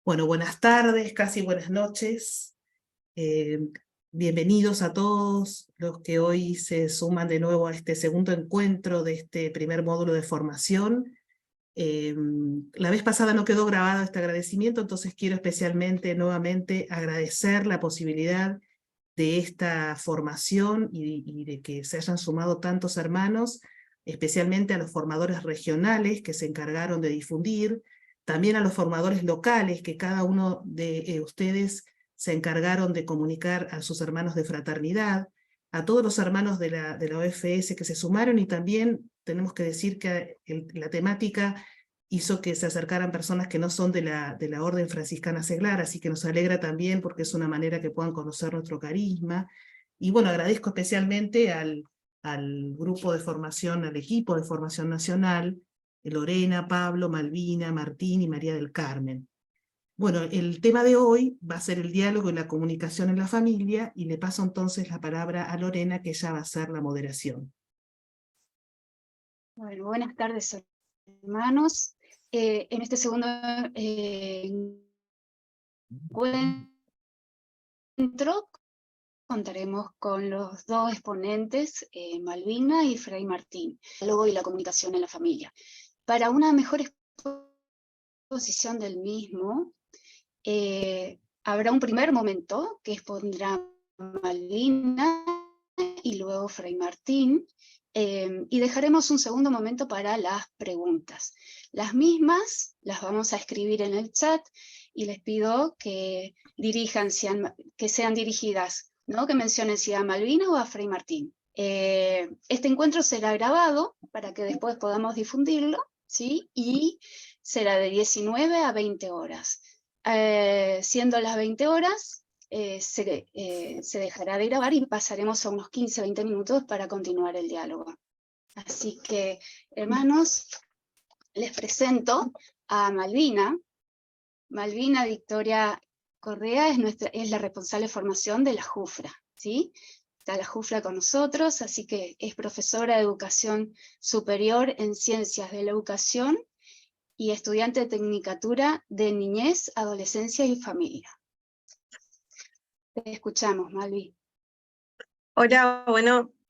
Bueno, buenas tardes, casi buenas noches. Eh, Bienvenidos a todos los que hoy se suman de nuevo a este segundo encuentro de este primer módulo de formación. La vez pasada no quedó grabado este agradecimiento, entonces quiero especialmente nuevamente agradecer la posibilidad de esta formación y de que se hayan sumado tantos hermanos, especialmente a los formadores regionales que se encargaron de difundir, también a los formadores locales que cada uno de ustedes se encargaron de comunicar a sus hermanos de fraternidad, a todos los hermanos de la OFS que se sumaron, y también tenemos que decir que la temática hizo que se acercaran personas que no son de la Orden Franciscana Seglar, así que nos alegra también porque es una manera que puedan conocer nuestro carisma. Y bueno, agradezco especialmente al grupo de formación, al equipo de formación nacional, Lorena, Pablo, Malvina, Martín y María del Carmen. Bueno, el tema de hoy va a ser el diálogo y la comunicación en la familia, y le paso entonces la palabra a Lorena, que ella va a hacer la moderación. Bueno, buenas tardes, hermanos. En este segundo encuentro contaremos con los dos exponentes, Malvina y Fray Martín, el diálogo y la comunicación en la familia. Para una mejor exposición del mismo, habrá un primer momento que expondrá Malvina y luego Fray Martín, y dejaremos un segundo momento para las preguntas. Las mismas las vamos a escribir en el chat y les pido que sean dirigidas, ¿no? Que mencionen si a Malvina o a Fray Martín. Este encuentro será grabado para que después podamos difundirlo, ¿sí? Y será de 19 a 20 horas. Siendo las 20 horas, se dejará de grabar y pasaremos a unos 15-20 minutos para continuar el diálogo. Así que, hermanos, les presento a Malvina. Malvina Victoria Correa es la responsable de formación de la JUFRA, ¿sí? Está la JUFRA con nosotros, así que es profesora de educación superior en ciencias de la educación y estudiante de tecnicatura de niñez, adolescencia y familia. Te escuchamos, Malvi. Hola,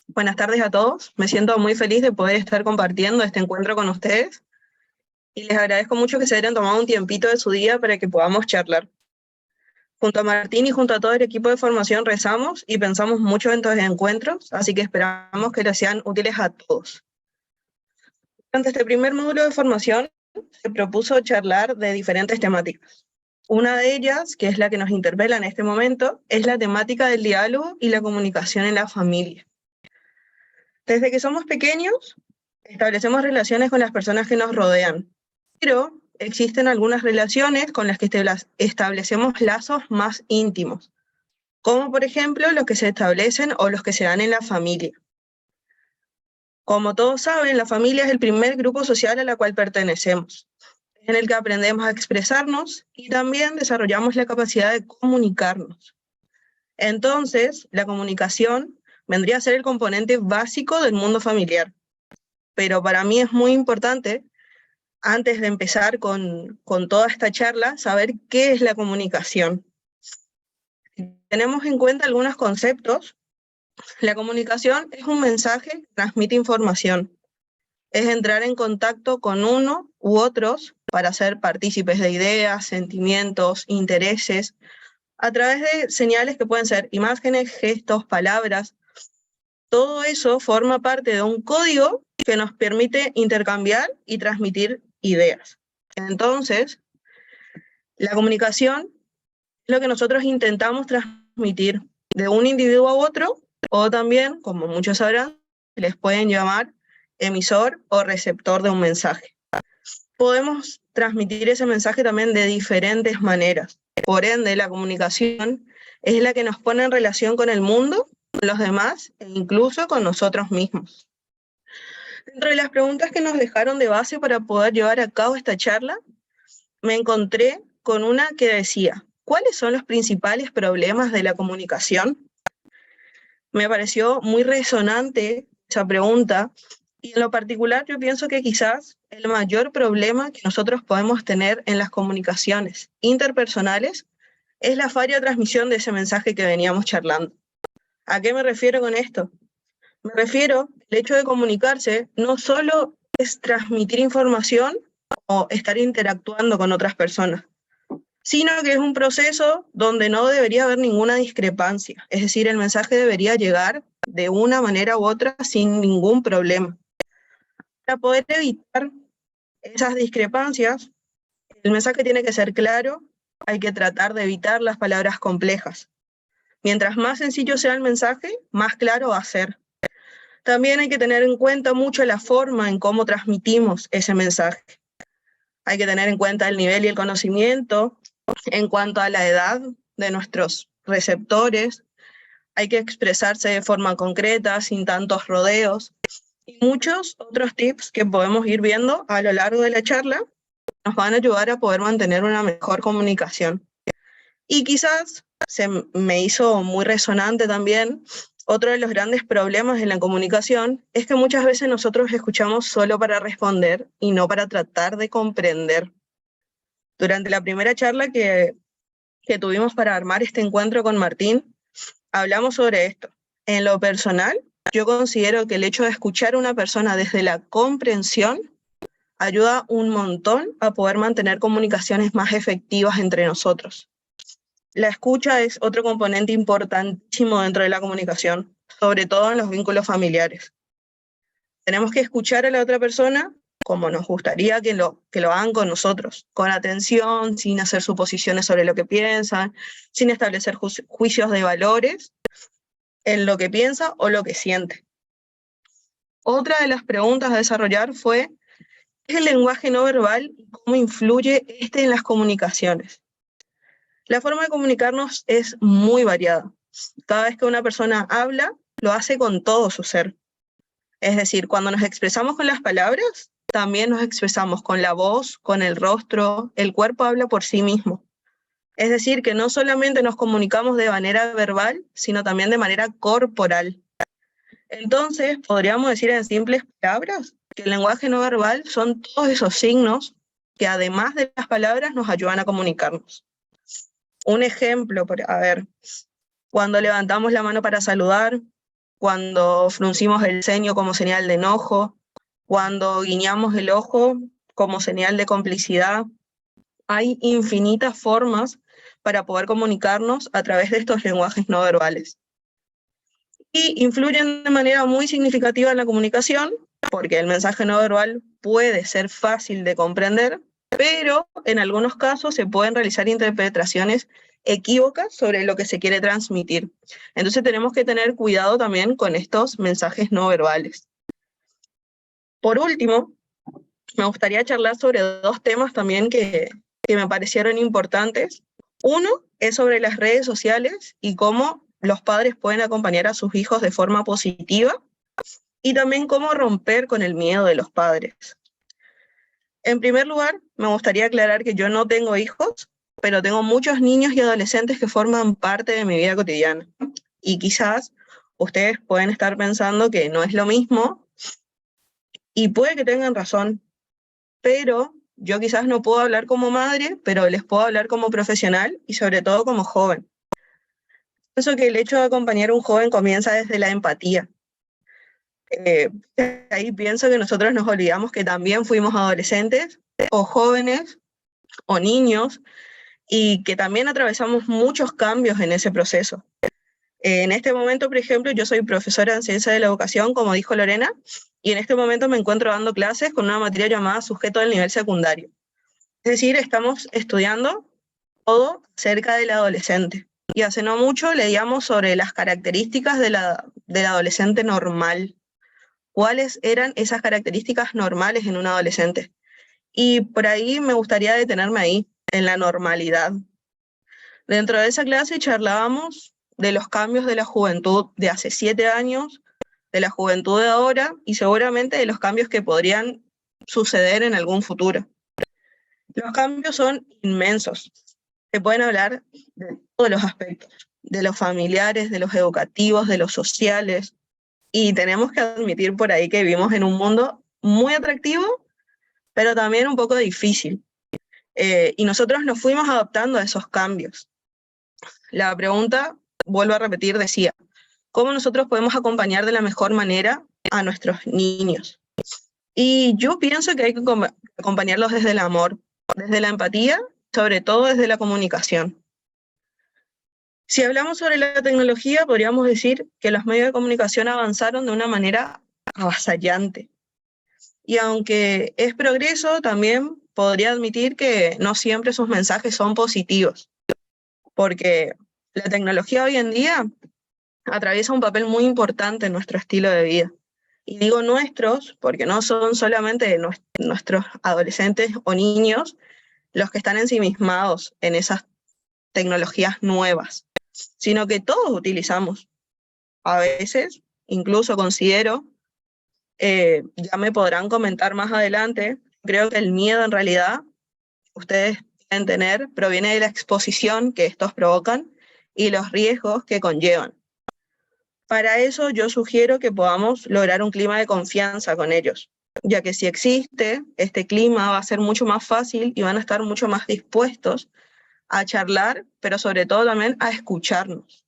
buenas tardes a todos. Me siento muy feliz de poder estar compartiendo este encuentro con ustedes y les agradezco mucho que se hayan tomado un tiempito de su día para que podamos charlar. Junto a Martín y junto a todo el equipo de formación rezamos y pensamos mucho en estos encuentros, así que esperamos que les sean útiles a todos. Durante este primer módulo de formación se propuso charlar de diferentes temáticas. Una de ellas, que es la que nos interpela en este momento, es la temática del diálogo y la comunicación en la familia. Desde que somos pequeños, establecemos relaciones con las personas que nos rodean, pero existen algunas relaciones con las que establecemos lazos más íntimos, como por ejemplo los que se establecen o los que se dan en la familia. Como todos saben, la familia es el primer grupo social a la cual pertenecemos, en el que aprendemos a expresarnos y también desarrollamos la capacidad de comunicarnos. Entonces, la comunicación vendría a ser el componente básico del mundo familiar. Pero para mí es muy importante, antes de empezar con toda esta charla, saber qué es la comunicación. Si tenemos en cuenta algunos conceptos, la comunicación es un mensaje que transmite información. Es entrar en contacto con uno u otros para ser partícipes de ideas, sentimientos, intereses, a través de señales que pueden ser imágenes, gestos, palabras. Todo eso forma parte de un código que nos permite intercambiar y transmitir ideas. Entonces, la comunicación es lo que nosotros intentamos transmitir de un individuo a otro, o también, como muchos sabrán, les pueden llamar emisor o receptor de un mensaje. Podemos transmitir ese mensaje también de diferentes maneras. Por ende, la comunicación es la que nos pone en relación con el mundo, con los demás e incluso con nosotros mismos. Dentro de las preguntas que nos dejaron de base para poder llevar a cabo esta charla, me encontré con una que decía: ¿cuáles son los principales problemas de la comunicación? Me pareció muy resonante esa pregunta, Y en lo particular yo pienso que quizás el mayor problema que nosotros podemos tener en las comunicaciones interpersonales es la falla de transmisión de ese mensaje que veníamos charlando. ¿A qué me refiero con esto? Me refiero al hecho de comunicarse no solo es transmitir información o estar interactuando con otras personas, sino que es un proceso donde no debería haber ninguna discrepancia. Es decir, el mensaje debería llegar de una manera u otra sin ningún problema. Para poder evitar esas discrepancias, el mensaje tiene que ser claro, hay que tratar de evitar las palabras complejas. Mientras más sencillo sea el mensaje, más claro va a ser. También hay que tener en cuenta mucho la forma en cómo transmitimos ese mensaje. Hay que tener en cuenta el nivel y el conocimiento en cuanto a la edad de nuestros receptores. Hay que expresarse de forma concreta, sin tantos rodeos. Y muchos otros tips que podemos ir viendo a lo largo de la charla nos van a ayudar a poder mantener una mejor comunicación. Y quizás se me hizo muy resonante también, otro de los grandes problemas en la comunicación es que muchas veces nosotros escuchamos solo para responder y no para tratar de comprender. Durante la primera charla que tuvimos para armar este encuentro con Martín, hablamos sobre esto. En lo personal, yo considero que el hecho de escuchar a una persona desde la comprensión ayuda un montón a poder mantener comunicaciones más efectivas entre nosotros. La escucha es otro componente importantísimo dentro de la comunicación, sobre todo en los vínculos familiares. Tenemos que escuchar a la otra persona como nos gustaría que lo hagan con nosotros, con atención, sin hacer suposiciones sobre lo que piensan, sin establecer juicios de valores en lo que piensa o lo que siente. Otra de las preguntas a desarrollar fue, ¿qué es el lenguaje no verbal y cómo influye este en las comunicaciones? La forma de comunicarnos es muy variada. Cada vez que una persona habla, lo hace con todo su ser. Es decir, cuando nos expresamos con las palabras, también nos expresamos con la voz, con el rostro, el cuerpo habla por sí mismo. Es decir, que no solamente nos comunicamos de manera verbal, sino también de manera corporal. Entonces, podríamos decir en simples palabras que el lenguaje no verbal son todos esos signos que además de las palabras nos ayudan a comunicarnos. Un ejemplo, cuando levantamos la mano para saludar, cuando fruncimos el ceño como señal de enojo, cuando guiñamos el ojo como señal de complicidad. Hay infinitas formas para poder comunicarnos a través de estos lenguajes no verbales. Y influyen de manera muy significativa en la comunicación, porque el mensaje no verbal puede ser fácil de comprender, pero en algunos casos se pueden realizar interpretaciones equívocas sobre lo que se quiere transmitir. Entonces tenemos que tener cuidado también con estos mensajes no verbales. Por último, me gustaría charlar sobre dos temas también que me parecieron importantes. Uno es sobre las redes sociales y cómo los padres pueden acompañar a sus hijos de forma positiva, y también cómo romper con el miedo de los padres. En primer lugar, me gustaría aclarar que yo no tengo hijos, pero tengo muchos niños y adolescentes que forman parte de mi vida cotidiana. Y quizás ustedes pueden estar pensando que no es lo mismo, y puede que tengan razón, pero yo quizás no puedo hablar como madre, pero les puedo hablar como profesional y sobre todo como joven. Pienso que el hecho de acompañar a un joven comienza desde la empatía. Ahí pienso que nosotros nos olvidamos que también fuimos adolescentes, o jóvenes, o niños, y que también atravesamos muchos cambios en ese proceso. En este momento, por ejemplo, yo soy profesora en Ciencia de la Educación, como dijo Lorena, y en este momento me encuentro dando clases con una materia llamada Sujeto del Nivel Secundario. Es decir, estamos estudiando todo acerca del adolescente. Y hace no mucho leíamos sobre las características del adolescente normal. ¿Cuáles eran esas características normales en un adolescente? Y por ahí me gustaría detenerme ahí, en la normalidad. Dentro de esa clase charlábamos de los cambios de la juventud de hace 7 años, de la juventud de ahora, y seguramente de los cambios que podrían suceder en algún futuro. Los cambios son inmensos. Se pueden hablar de todos los aspectos, de los familiares, de los educativos, de los sociales, y tenemos que admitir por ahí que vivimos en un mundo muy atractivo, pero también un poco difícil. Y nosotros nos fuimos adaptando a esos cambios. La pregunta, vuelvo a repetir, decía, ¿cómo nosotros podemos acompañar de la mejor manera a nuestros niños? Y yo pienso que hay que acompañarlos desde el amor, desde la empatía, sobre todo desde la comunicación. Si hablamos sobre la tecnología, podríamos decir que los medios de comunicación avanzaron de una manera avasallante. Y aunque es progreso, también podría admitir que no siempre sus mensajes son positivos, porque la tecnología hoy en día atraviesa un papel muy importante en nuestro estilo de vida. Y digo nuestros porque no son solamente nuestros adolescentes o niños los que están ensimismados en esas tecnologías nuevas, sino que todos utilizamos. A veces, incluso considero, ya me podrán comentar más adelante, creo que el miedo en realidad, ustedes pueden tener, proviene de la exposición que estos provocan y los riesgos que conllevan. Para eso yo sugiero que podamos lograr un clima de confianza con ellos, ya que si existe este clima va a ser mucho más fácil y van a estar mucho más dispuestos a charlar, pero sobre todo también a escucharnos.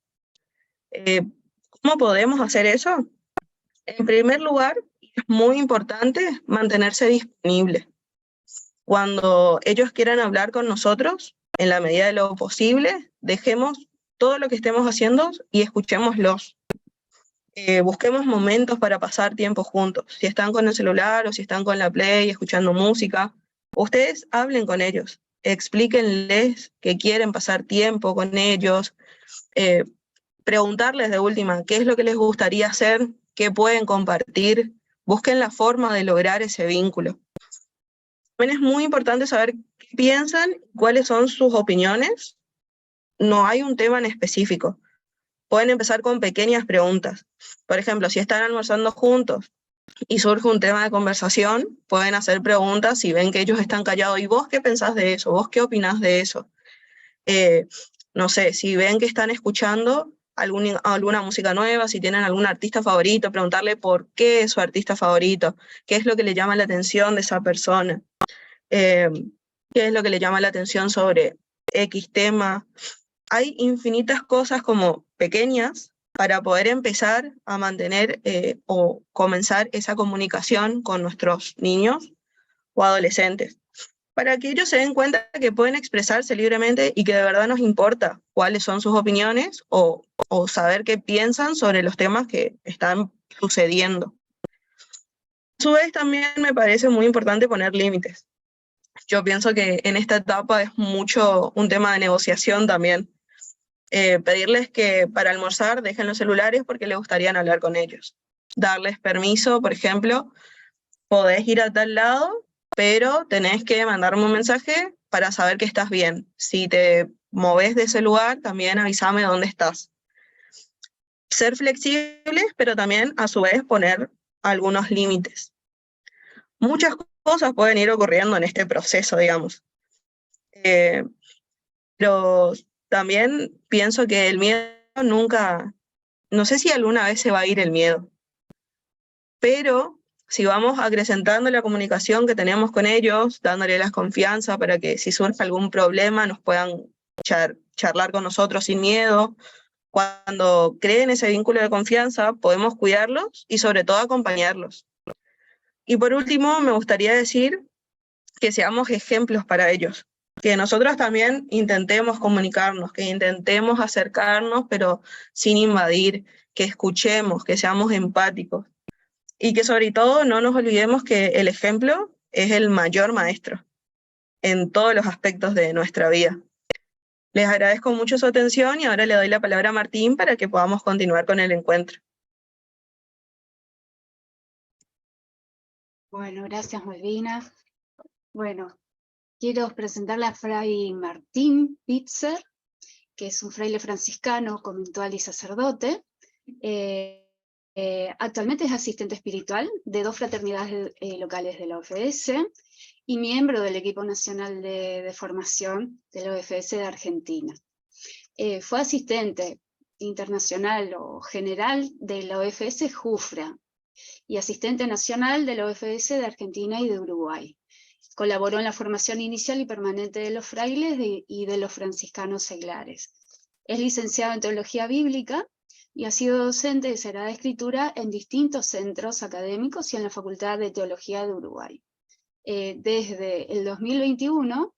¿Cómo podemos hacer eso? En primer lugar, es muy importante mantenerse disponible. Cuando ellos quieran hablar con nosotros, en la medida de lo posible, dejemos todo lo que estemos haciendo y escuchémoslos. Busquemos momentos para pasar tiempo juntos. Si están con el celular o si están con la Play escuchando música, ustedes hablen con ellos, explíquenles que quieren pasar tiempo con ellos, preguntarles de última qué es lo que les gustaría hacer, qué pueden compartir, busquen la forma de lograr ese vínculo. También es muy importante saber qué piensan, cuáles son sus opiniones. No hay un tema en específico. Pueden empezar con pequeñas preguntas. Por ejemplo, si están almorzando juntos y surge un tema de conversación, pueden hacer preguntas si ven que ellos están callados. ¿Y vos qué pensás de eso? ¿Vos qué opinás de eso? No sé, si ven que están escuchando alguna música nueva, si tienen algún artista favorito, preguntarle por qué es su artista favorito, qué es lo que le llama la atención de esa persona, qué es lo que le llama la atención sobre X tema. Hay infinitas cosas como pequeñas para poder empezar a mantener o comenzar esa comunicación con nuestros niños o adolescentes, para que ellos se den cuenta que pueden expresarse libremente y que de verdad nos importa cuáles son sus opiniones o saber qué piensan sobre los temas que están sucediendo. A su vez, también me parece muy importante poner límites. Yo pienso que en esta etapa es mucho un tema de negociación también. Pedirles que para almorzar dejen los celulares porque les gustaría hablar con ellos. Darles permiso, por ejemplo, podés ir a tal lado, pero tenés que mandarme un mensaje para saber que estás bien. Si te moves de ese lugar, también avísame dónde estás. Ser flexibles, pero también a su vez poner algunos límites. Muchas cosas pueden ir ocurriendo en este proceso, digamos. Pero también pienso que el miedo nunca, no sé si alguna vez se va a ir el miedo, pero si vamos acrecentando la comunicación que tenemos con ellos, dándole la confianza para que si surge algún problema nos puedan charlar con nosotros sin miedo, cuando creen ese vínculo de confianza podemos cuidarlos y sobre todo acompañarlos. Y por último, me gustaría decir que seamos ejemplos para ellos, que nosotros también intentemos comunicarnos, que intentemos acercarnos, pero sin invadir, que escuchemos, que seamos empáticos. Y que sobre todo no nos olvidemos que el ejemplo es el mayor maestro en todos los aspectos de nuestra vida. Les agradezco mucho su atención y ahora le doy la palabra a Martín para que podamos continuar con el encuentro. Bueno, gracias Malvina. Bueno, quiero presentarle a Fray Martín Pitzer, que es un fraile franciscano, conventual y sacerdote. Actualmente es asistente espiritual de 2 fraternidades locales de la OFS y miembro del equipo nacional de formación de la OFS de Argentina. Fue asistente internacional o general de la OFS Jufra y asistente nacional de la OFS de Argentina y de Uruguay. Colaboró en la formación inicial y permanente de los frailes y de los franciscanos seglares. Es licenciado en Teología Bíblica y ha sido docente de Sagrada Escritura en distintos centros académicos y en la Facultad de Teología de Uruguay. Desde el 2021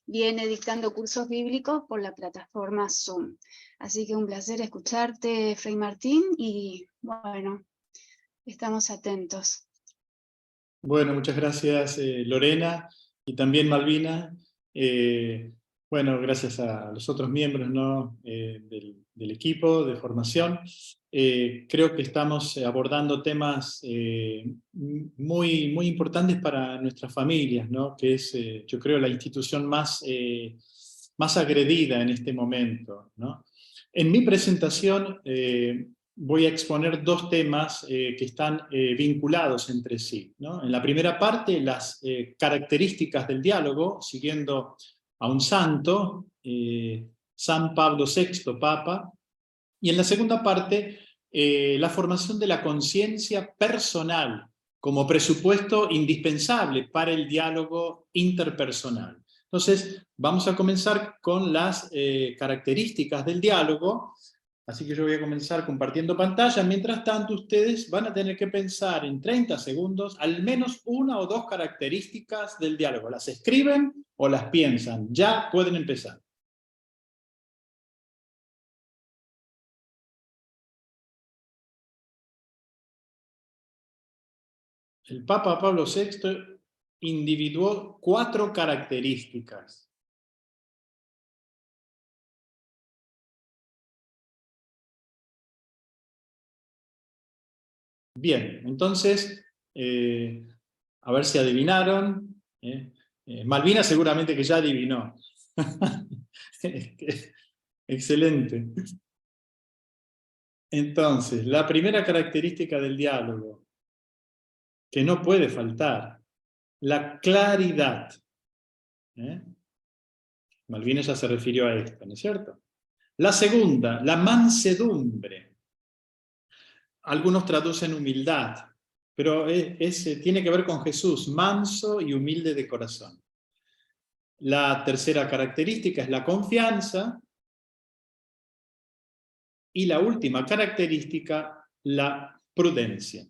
viene dictando cursos bíblicos por la plataforma Zoom. Así que un placer escucharte, Fray Martín, y bueno, estamos atentos. Bueno, muchas gracias Lorena y también Malvina. Bueno, gracias a los otros miembros, ¿no? del equipo de formación. Creo que estamos abordando temas muy, muy importantes para nuestras familias, ¿no? Que es, yo creo, la institución más agredida en este momento, ¿no? En mi presentación voy a exponer dos temas que están vinculados entre sí, ¿no? En la primera parte, las características del diálogo, siguiendo a un santo, San Pablo VI, Papa, y en la segunda parte, la formación de la conciencia personal como presupuesto indispensable para el diálogo interpersonal. Entonces, vamos a comenzar con las características del diálogo. Así que yo voy a comenzar compartiendo pantalla. Mientras tanto, ustedes van a tener que pensar en 30 segundos al menos una o dos características del diálogo. ¿Las escriben o las piensan? Ya pueden empezar. El Papa Pablo VI individuó 4 características. Bien, entonces, a ver si adivinaron. Malvina seguramente que ya adivinó. Excelente. Entonces, la primera característica del diálogo, que no puede faltar, la claridad. Malvina ya se refirió a esto, ¿no es cierto? La segunda, la mansedumbre. Algunos traducen humildad, pero tiene que ver con Jesús, manso y humilde de corazón. La tercera característica es la confianza. Y la última característica, la prudencia.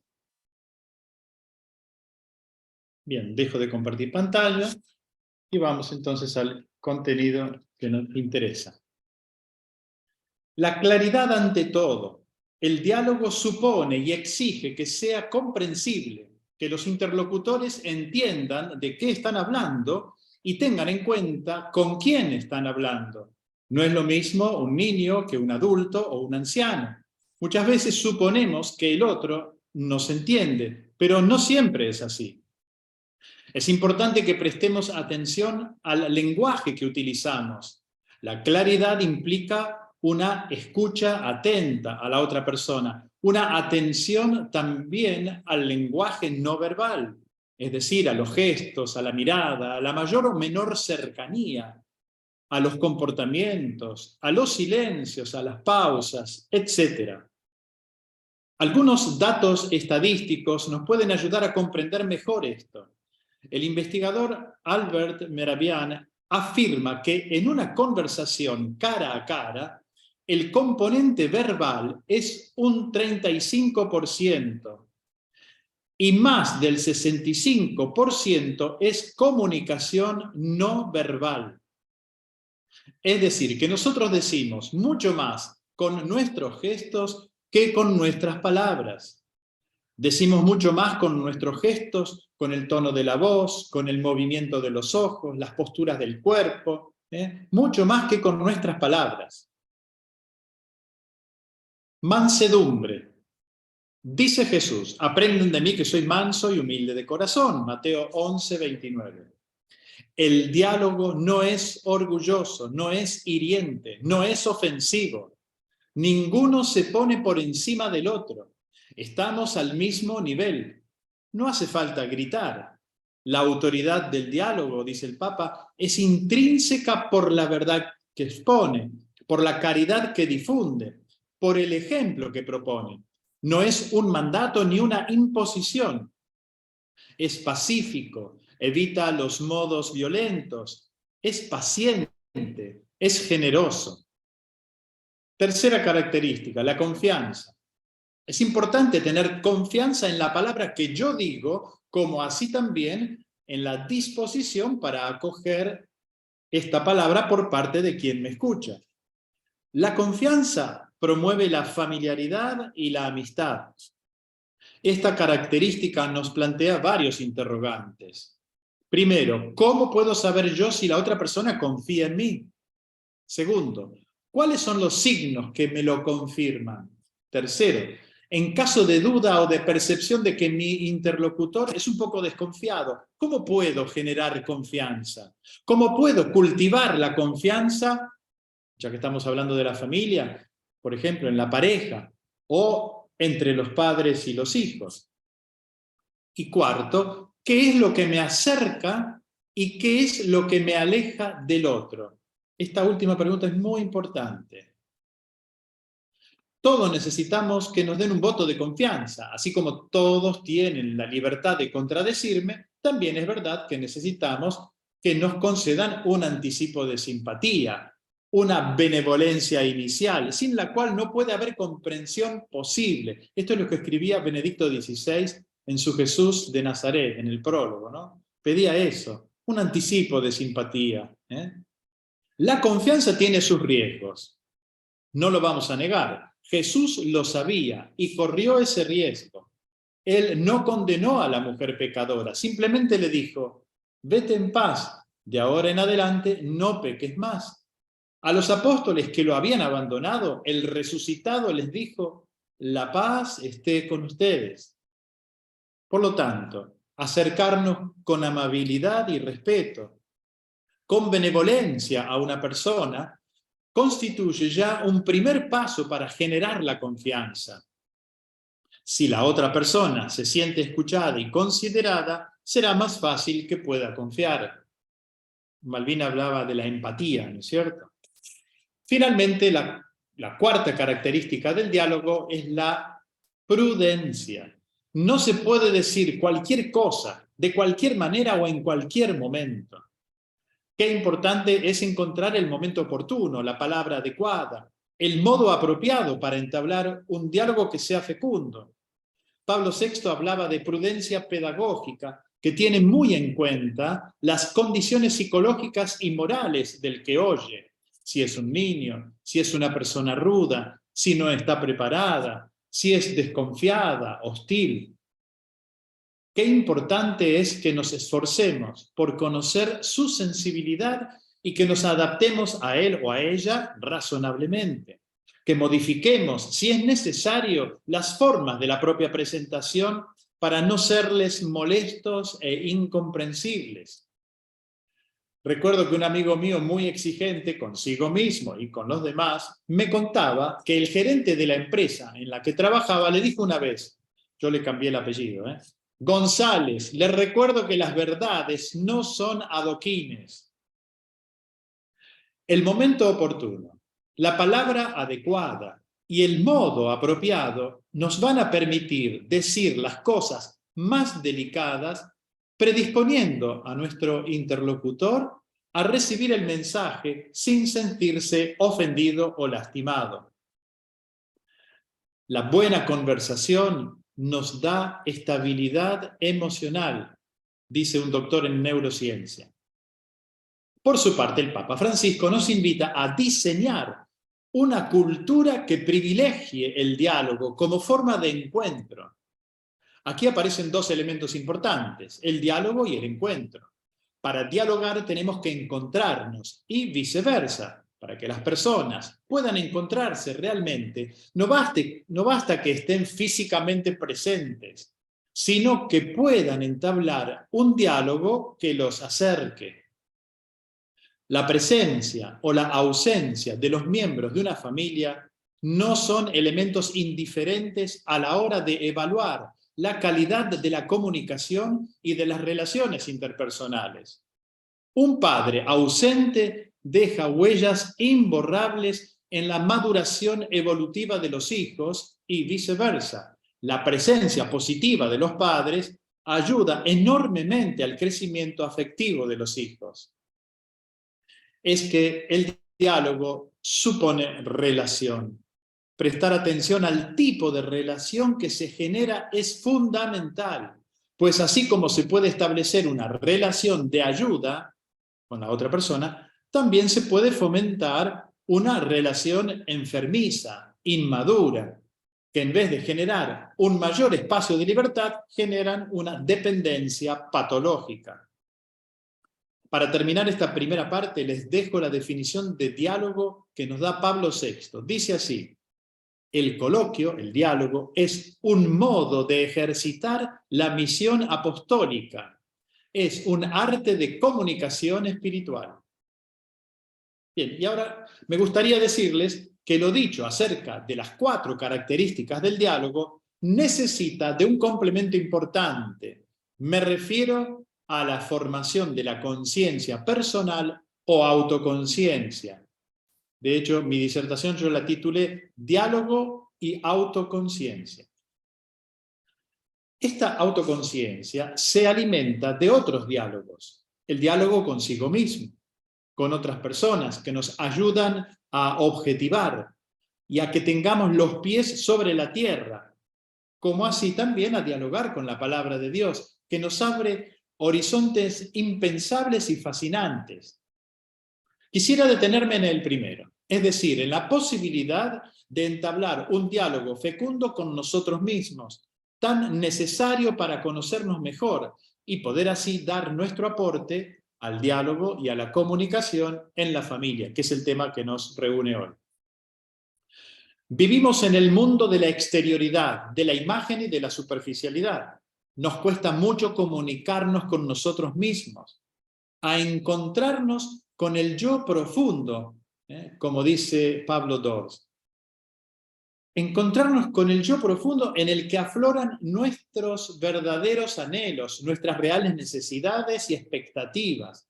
Bien, dejo de compartir pantalla y vamos entonces al contenido que nos interesa. La claridad ante todo. El diálogo supone y exige que sea comprensible, que los interlocutores entiendan de qué están hablando y tengan en cuenta con quién están hablando. No es lo mismo un niño que un adulto o un anciano. Muchas veces suponemos que el otro nos entiende, pero no siempre es así. Es importante que prestemos atención al lenguaje que utilizamos. La claridad implica una escucha atenta a la otra persona, una atención también al lenguaje no verbal, es decir, a los gestos, a la mirada, a la mayor o menor cercanía, a los comportamientos, a los silencios, a las pausas, etc. Algunos datos estadísticos nos pueden ayudar a comprender mejor esto. El investigador Albert Mehrabian afirma que en una conversación cara a cara, el componente verbal es un 35% y más del 65% es comunicación no verbal. Es decir, que nosotros decimos mucho más con nuestros gestos que con nuestras palabras. Decimos mucho más con nuestros gestos, con el tono de la voz, con el movimiento de los ojos, las posturas del cuerpo, mucho más que con nuestras palabras. Mansedumbre. Dice Jesús, aprenden de mí que soy manso y humilde de corazón, Mateo 11:29. El diálogo no es orgulloso, no es hiriente, no es ofensivo. Ninguno se pone por encima del otro. Estamos al mismo nivel. No hace falta gritar. La autoridad del diálogo, dice el Papa, es intrínseca por la verdad que expone, por la caridad que difunde, por el ejemplo que propone. No es un mandato ni una imposición. Es pacífico, evita los modos violentos, es paciente, es generoso. Tercera característica, la confianza. Es importante tener confianza en la palabra que yo digo, como así también en la disposición para acoger esta palabra por parte de quien me escucha. La confianza promueve la familiaridad y la amistad. Esta característica nos plantea varios interrogantes. Primero, ¿cómo puedo saber yo si la otra persona confía en mí? Segundo, ¿cuáles son los signos que me lo confirman? Tercero, en caso de duda o de percepción de que mi interlocutor es un poco desconfiado, ¿cómo puedo generar confianza? ¿Cómo puedo cultivar la confianza, ya que estamos hablando de la familia, por ejemplo, en la pareja o entre los padres y los hijos? Y cuarto, ¿qué es lo que me acerca y qué es lo que me aleja del otro? Esta última pregunta es muy importante. Todos necesitamos que nos den un voto de confianza, así como todos tienen la libertad de contradecirme, también es verdad que necesitamos que nos concedan un anticipo de simpatía, una benevolencia inicial, sin la cual no puede haber comprensión posible. Esto es lo que escribía Benedicto XVI en su Jesús de Nazaret, en el prólogo, ¿no? Pedía eso, un anticipo de simpatía. La confianza tiene sus riesgos, no lo vamos a negar. Jesús lo sabía y corrió ese riesgo. Él no condenó a la mujer pecadora, simplemente le dijo, vete en paz, de ahora en adelante no peques más. A los apóstoles que lo habían abandonado, el resucitado les dijo, la paz esté con ustedes. Por lo tanto, acercarnos con amabilidad y respeto, con benevolencia a una persona, constituye ya un primer paso para generar la confianza. Si la otra persona se siente escuchada y considerada, será más fácil que pueda confiar. Malvina hablaba de la empatía, ¿no es cierto? Finalmente, la cuarta característica del diálogo es la prudencia. No se puede decir cualquier cosa, de cualquier manera o en cualquier momento. Qué importante es encontrar el momento oportuno, la palabra adecuada, el modo apropiado para entablar un diálogo que sea fecundo. Pablo VI hablaba de prudencia pedagógica, que tiene muy en cuenta las condiciones psicológicas y morales del que oye. Si es un niño, si es una persona ruda, si no está preparada, si es desconfiada, hostil. Qué importante es que nos esforcemos por conocer su sensibilidad y que nos adaptemos a él o a ella razonablemente. Que modifiquemos, si es necesario, las formas de la propia presentación para no serles molestos e incomprensibles. Recuerdo que un amigo mío muy exigente consigo mismo y con los demás me contaba que el gerente de la empresa en la que trabajaba le dijo una vez, yo le cambié el apellido, González, le recuerdo que las verdades no son adoquines. El momento oportuno, la palabra adecuada y el modo apropiado nos van a permitir decir las cosas más delicadas, predisponiendo a nuestro interlocutor a recibir el mensaje sin sentirse ofendido o lastimado. La buena conversación nos da estabilidad emocional, dice un doctor en neurociencia. Por su parte, el Papa Francisco nos invita a diseñar una cultura que privilegie el diálogo como forma de encuentro. Aquí aparecen dos elementos importantes, el diálogo y el encuentro. Para dialogar tenemos que encontrarnos y viceversa. Para que las personas puedan encontrarse realmente, no basta que estén físicamente presentes, sino que puedan entablar un diálogo que los acerque. La presencia o la ausencia de los miembros de una familia no son elementos indiferentes a la hora de evaluar la calidad de la comunicación y de las relaciones interpersonales. Un padre ausente deja huellas imborrables en la maduración evolutiva de los hijos y viceversa. La presencia positiva de los padres ayuda enormemente al crecimiento afectivo de los hijos. Es que el diálogo supone relación. Prestar atención al tipo de relación que se genera es fundamental, pues así como se puede establecer una relación de ayuda con la otra persona, también se puede fomentar una relación enfermiza, inmadura, que en vez de generar un mayor espacio de libertad, generan una dependencia patológica. Para terminar esta primera parte, les dejo la definición de diálogo que nos da Pablo VI. Dice así: el coloquio, el diálogo, es un modo de ejercitar la misión apostólica. Es un arte de comunicación espiritual. Bien, y ahora me gustaría decirles que lo dicho acerca de las 4 características del diálogo necesita de un complemento importante. Me refiero a la formación de la conciencia personal o autoconciencia. De hecho, mi disertación yo la titulé Diálogo y autoconciencia. Esta autoconciencia se alimenta de otros diálogos. El diálogo consigo mismo, con otras personas que nos ayudan a objetivar y a que tengamos los pies sobre la tierra, como así también a dialogar con la palabra de Dios, que nos abre horizontes impensables y fascinantes. Quisiera detenerme en el primero, es decir, en la posibilidad de entablar un diálogo fecundo con nosotros mismos, tan necesario para conocernos mejor y poder así dar nuestro aporte al diálogo y a la comunicación en la familia, que es el tema que nos reúne hoy. Vivimos en el mundo de la exterioridad, de la imagen y de la superficialidad. Nos cuesta mucho comunicarnos con nosotros mismos, a encontrarnos con el yo profundo, como dice Pablo Dors. Encontrarnos con el yo profundo en el que afloran nuestros verdaderos anhelos, nuestras reales necesidades y expectativas,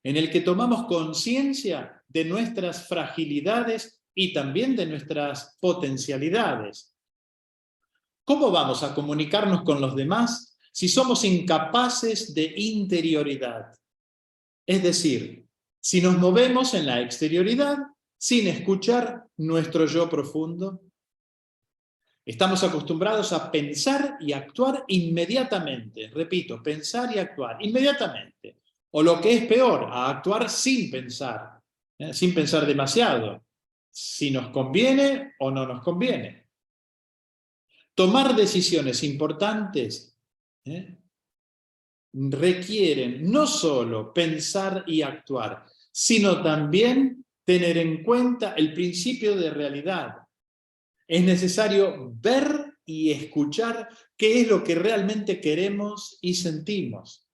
en el que tomamos conciencia de nuestras fragilidades y también de nuestras potencialidades. ¿Cómo vamos a comunicarnos con los demás si somos incapaces de interioridad? Es decir, si nos movemos en la exterioridad sin escuchar nuestro yo profundo. Estamos acostumbrados a pensar y actuar inmediatamente. Repito, pensar y actuar inmediatamente. O lo que es peor, a actuar sin pensar demasiado, si nos conviene o no nos conviene. Tomar decisiones importantes requieren no solo pensar y actuar, sino también tener en cuenta el principio de realidad. Es necesario ver y escuchar qué es lo que realmente queremos y sentimos.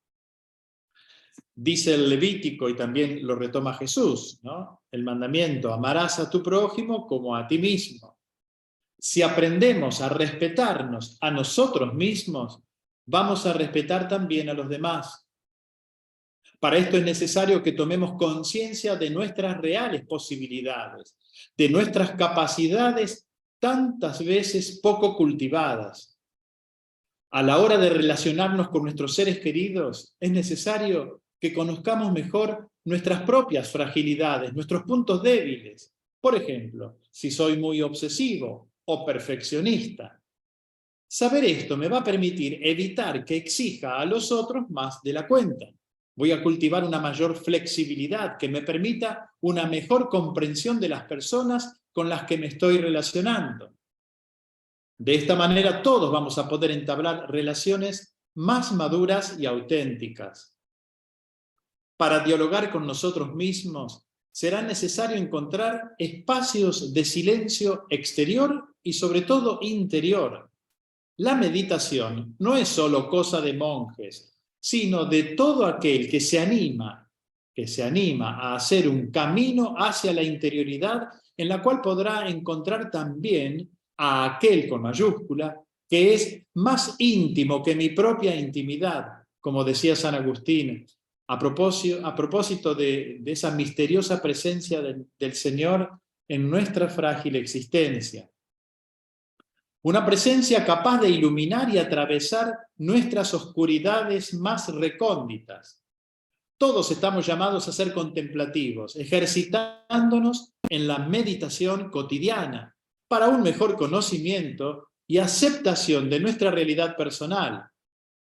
Dice el Levítico, y también lo retoma Jesús, ¿no? El mandamiento: amarás a tu prójimo como a ti mismo. Si aprendemos a respetarnos a nosotros mismos, vamos a respetar también a los demás. Para esto es necesario que tomemos conciencia de nuestras reales posibilidades, de nuestras capacidades tantas veces poco cultivadas. A la hora de relacionarnos con nuestros seres queridos, es necesario que conozcamos mejor nuestras propias fragilidades, nuestros puntos débiles. Por ejemplo, si soy muy obsesivo o perfeccionista. Saber esto me va a permitir evitar que exija a los otros más de la cuenta. Voy a cultivar una mayor flexibilidad que me permita una mejor comprensión de las personas con las que me estoy relacionando. De esta manera todos vamos a poder entablar relaciones más maduras y auténticas. Para dialogar con nosotros mismos, será necesario encontrar espacios de silencio exterior y sobre todo interior. La meditación no es solo cosa de monjes, sino de todo aquel que se anima a hacer un camino hacia la interioridad, en la cual podrá encontrar también a aquel con mayúscula, que es más íntimo que mi propia intimidad, como decía San Agustín, a propósito de esa misteriosa presencia del Señor en nuestra frágil existencia. Una presencia capaz de iluminar y atravesar nuestras oscuridades más recónditas. Todos estamos llamados a ser contemplativos, ejercitándonos en la meditación cotidiana para un mejor conocimiento y aceptación de nuestra realidad personal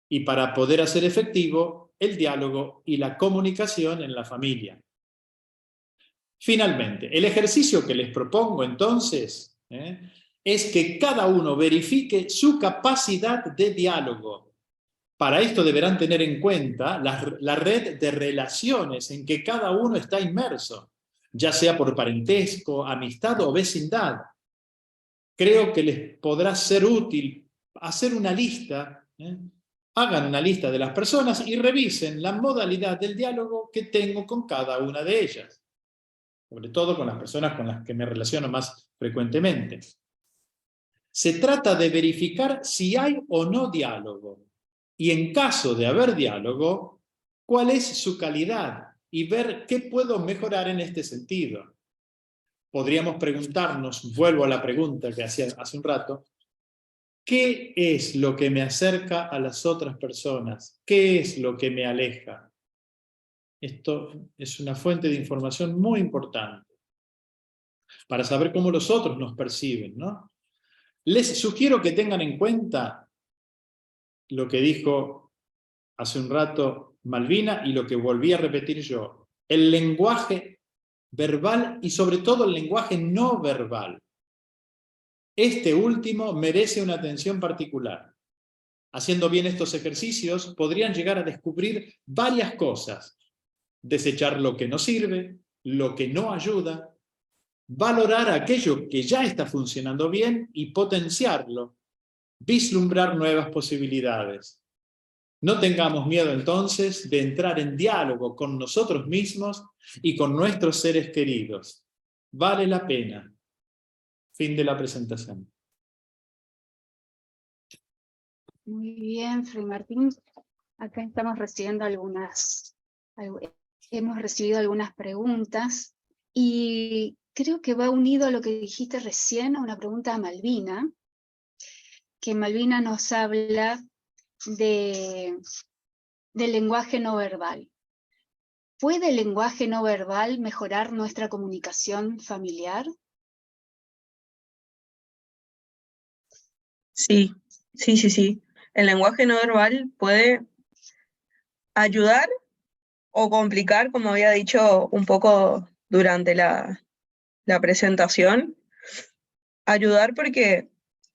y para poder hacer efectivo el diálogo y la comunicación en la familia. Finalmente, el ejercicio que les propongo entonces es que cada uno verifique su capacidad de diálogo. Para esto deberán tener en cuenta la red de relaciones en que cada uno está inmerso, ya sea por parentesco, amistad o vecindad. Creo que les podrá ser útil hacer una lista, hagan una lista de las personas y revisen la modalidad del diálogo que tengo con cada una de ellas, sobre todo con las personas con las que me relaciono más frecuentemente. Se trata de verificar si hay o no diálogo, y en caso de haber diálogo, cuál es su calidad y ver qué puedo mejorar en este sentido. Podríamos preguntarnos, vuelvo a la pregunta que hacía hace un rato, ¿qué es lo que me acerca a las otras personas? ¿Qué es lo que me aleja? Esto es una fuente de información muy importante para saber cómo los otros nos perciben, ¿no? Les sugiero que tengan en cuenta lo que dijo hace un rato Malvina y lo que volví a repetir yo. El lenguaje verbal y sobre todo el lenguaje no verbal. Este último merece una atención particular. Haciendo bien estos ejercicios podrían llegar a descubrir varias cosas. Desechar lo que no sirve, lo que no ayuda, valorar aquello que ya está funcionando bien y potenciarlo, vislumbrar nuevas posibilidades. No tengamos miedo entonces de entrar en diálogo con nosotros mismos y con nuestros seres queridos. Vale la pena. Fin de la presentación. Muy bien, Fray Martín. Acá estamos recibiendo hemos recibido algunas preguntas y creo que va unido a lo que dijiste recién, a una pregunta a Malvina, que Malvina nos habla del lenguaje no verbal. ¿Puede el lenguaje no verbal mejorar nuestra comunicación familiar? Sí. El lenguaje no verbal puede ayudar o complicar, como había dicho un poco durante la presentación. Ayudar porque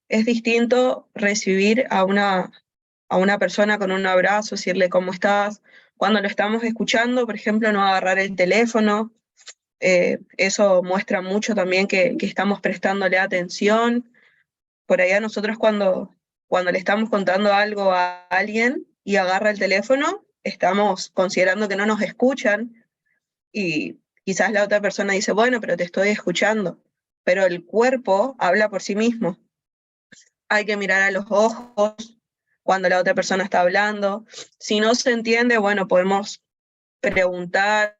es distinto recibir a una persona con un abrazo, decirle cómo estás. Cuando lo estamos escuchando, por ejemplo, no agarrar el teléfono. Eso muestra mucho también que estamos prestándole atención. Por ahí a nosotros cuando le estamos contando algo a alguien y agarra el teléfono, estamos considerando que no nos escuchan y quizás la otra persona dice, bueno, pero te estoy escuchando. Pero el cuerpo habla por sí mismo. Hay que mirar a los ojos cuando la otra persona está hablando. Si no se entiende, bueno, podemos preguntar,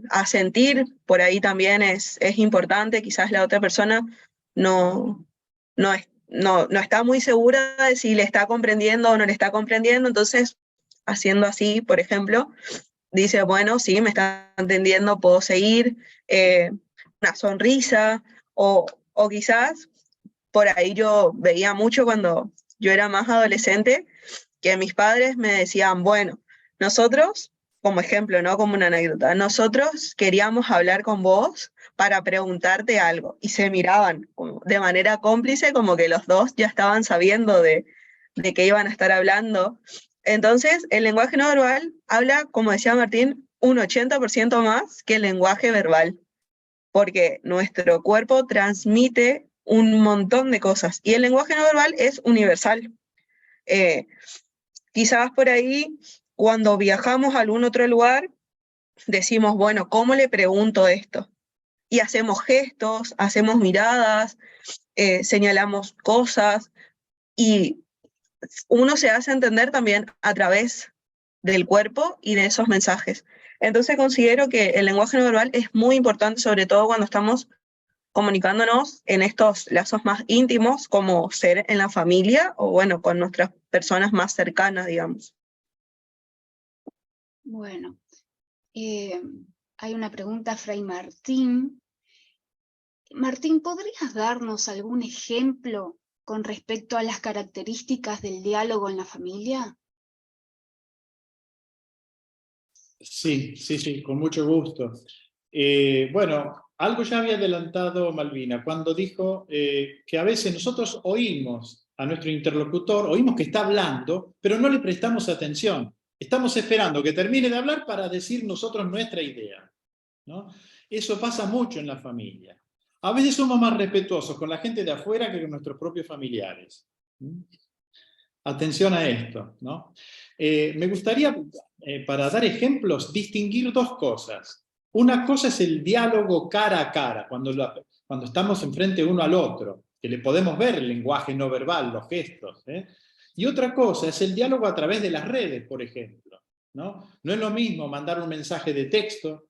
asentir, por ahí también es importante. Quizás la otra persona no está muy segura de si le está comprendiendo o no le está comprendiendo, entonces, haciendo así, por ejemplo, dice, bueno, sí, me está entendiendo, puedo seguir, una sonrisa, o quizás, por ahí yo veía mucho cuando yo era más adolescente, que mis padres me decían, bueno, nosotros, como ejemplo, no como una anécdota, nosotros queríamos hablar con vos para preguntarte algo, y se miraban de manera cómplice, como que los dos ya estaban sabiendo de qué iban a estar hablando. Entonces, el lenguaje no verbal habla, como decía Martín, un 80% más que el lenguaje verbal, porque nuestro cuerpo transmite un montón de cosas, y el lenguaje no verbal es universal. Quizás por ahí, cuando viajamos a algún otro lugar, decimos, bueno, ¿cómo le pregunto esto? Y hacemos gestos, hacemos miradas, señalamos cosas, y uno se hace entender también a través del cuerpo y de esos mensajes. Entonces considero que el lenguaje no verbal es muy importante, sobre todo cuando estamos comunicándonos en estos lazos más íntimos, como ser en la familia o bueno, con nuestras personas más cercanas, digamos. Bueno, hay una pregunta, Fray Martín. Martín, ¿podrías darnos algún ejemplo con respecto a las características del diálogo en la familia? Sí, sí, sí, con mucho gusto. Bueno, algo ya había adelantado Malvina cuando dijo que a veces nosotros oímos a nuestro interlocutor, oímos que está hablando, pero no le prestamos atención. Estamos esperando que termine de hablar para decir nosotros nuestra idea, ¿no? Eso pasa mucho en la familia. A veces somos más respetuosos con la gente de afuera que con nuestros propios familiares. Atención a esto, ¿no? Me gustaría, para dar ejemplos, distinguir dos cosas. Una cosa es el diálogo cara a cara, cuando estamos enfrente uno al otro, que le podemos ver el lenguaje no verbal, los gestos. Y otra cosa es el diálogo a través de las redes, por ejemplo, ¿no? No es lo mismo mandar un mensaje de texto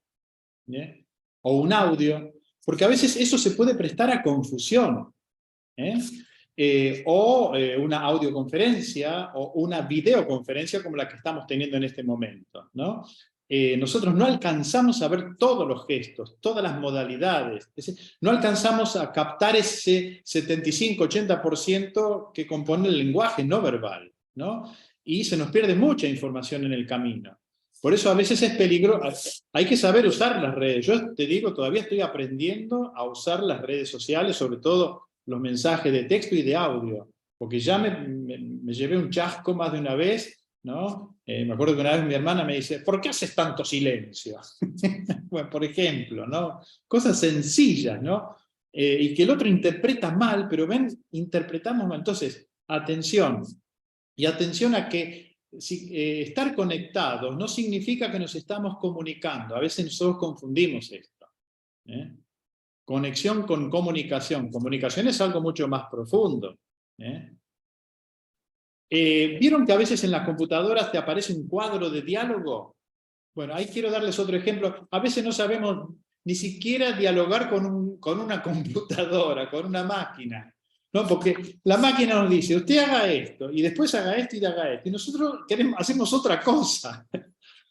o un audio, porque a veces eso se puede prestar a confusión. Una audioconferencia o una videoconferencia como la que estamos teniendo en este momento, ¿no? Nosotros no alcanzamos a ver todos los gestos, todas las modalidades, es decir, no alcanzamos a captar ese 75-80% que compone el lenguaje no verbal, ¿no? Y se nos pierde mucha información en el camino. Por eso a veces es peligroso, hay que saber usar las redes. Yo te digo, todavía estoy aprendiendo a usar las redes sociales, sobre todo los mensajes de texto y de audio, porque ya me llevé un chasco más de una vez, ¿no? Me acuerdo que una vez mi hermana me dice, ¿por qué haces tanto silencio? Bueno, por ejemplo, ¿no? Cosas sencillas, ¿no? Y que el otro interpreta mal, pero ven, interpretamos mal. Entonces, atención, y atención a que estar conectados no significa que nos estamos comunicando, a veces nosotros confundimos esto. Conexión con comunicación. Comunicación es algo mucho más profundo. ¿Vieron que a veces en las computadoras te aparece un cuadro de diálogo? Bueno, ahí quiero darles otro ejemplo. A veces no sabemos ni siquiera dialogar con una computadora, con una máquina, ¿no? Porque la máquina nos dice, usted haga esto, y después haga esto y haga esto. Y nosotros hacemos otra cosa.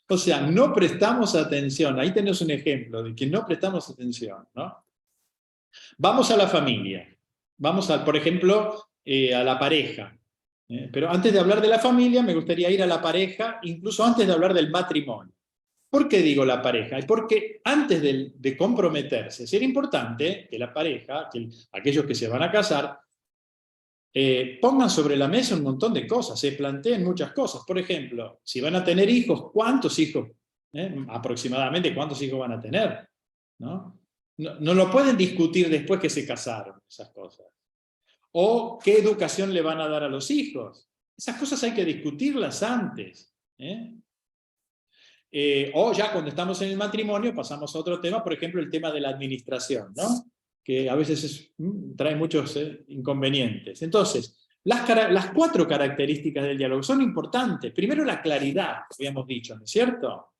O sea, no prestamos atención. Ahí tenés un ejemplo de que no prestamos atención, ¿no? Vamos a la familia, vamos, por ejemplo, a la pareja. Pero antes de hablar de la familia, me gustaría ir a la pareja, incluso antes de hablar del matrimonio. ¿Por qué digo la pareja? Porque antes de comprometerse, sería importante que la pareja, que aquellos que se van a casar, pongan sobre la mesa un montón de cosas, se planteen muchas cosas. Por ejemplo, si van a tener hijos, ¿cuántos hijos? Aproximadamente, ¿cuántos hijos van a tener? ¿No? No lo pueden discutir después que se casaron, esas cosas. O qué educación le van a dar a los hijos. Esas cosas hay que discutirlas antes. O ya cuando estamos en el matrimonio pasamos a otro tema, por ejemplo el tema de la administración, ¿no? Que a veces trae muchos inconvenientes. Entonces, las 4 características del diálogo son importantes. Primero la claridad, habíamos dicho, ¿no es cierto?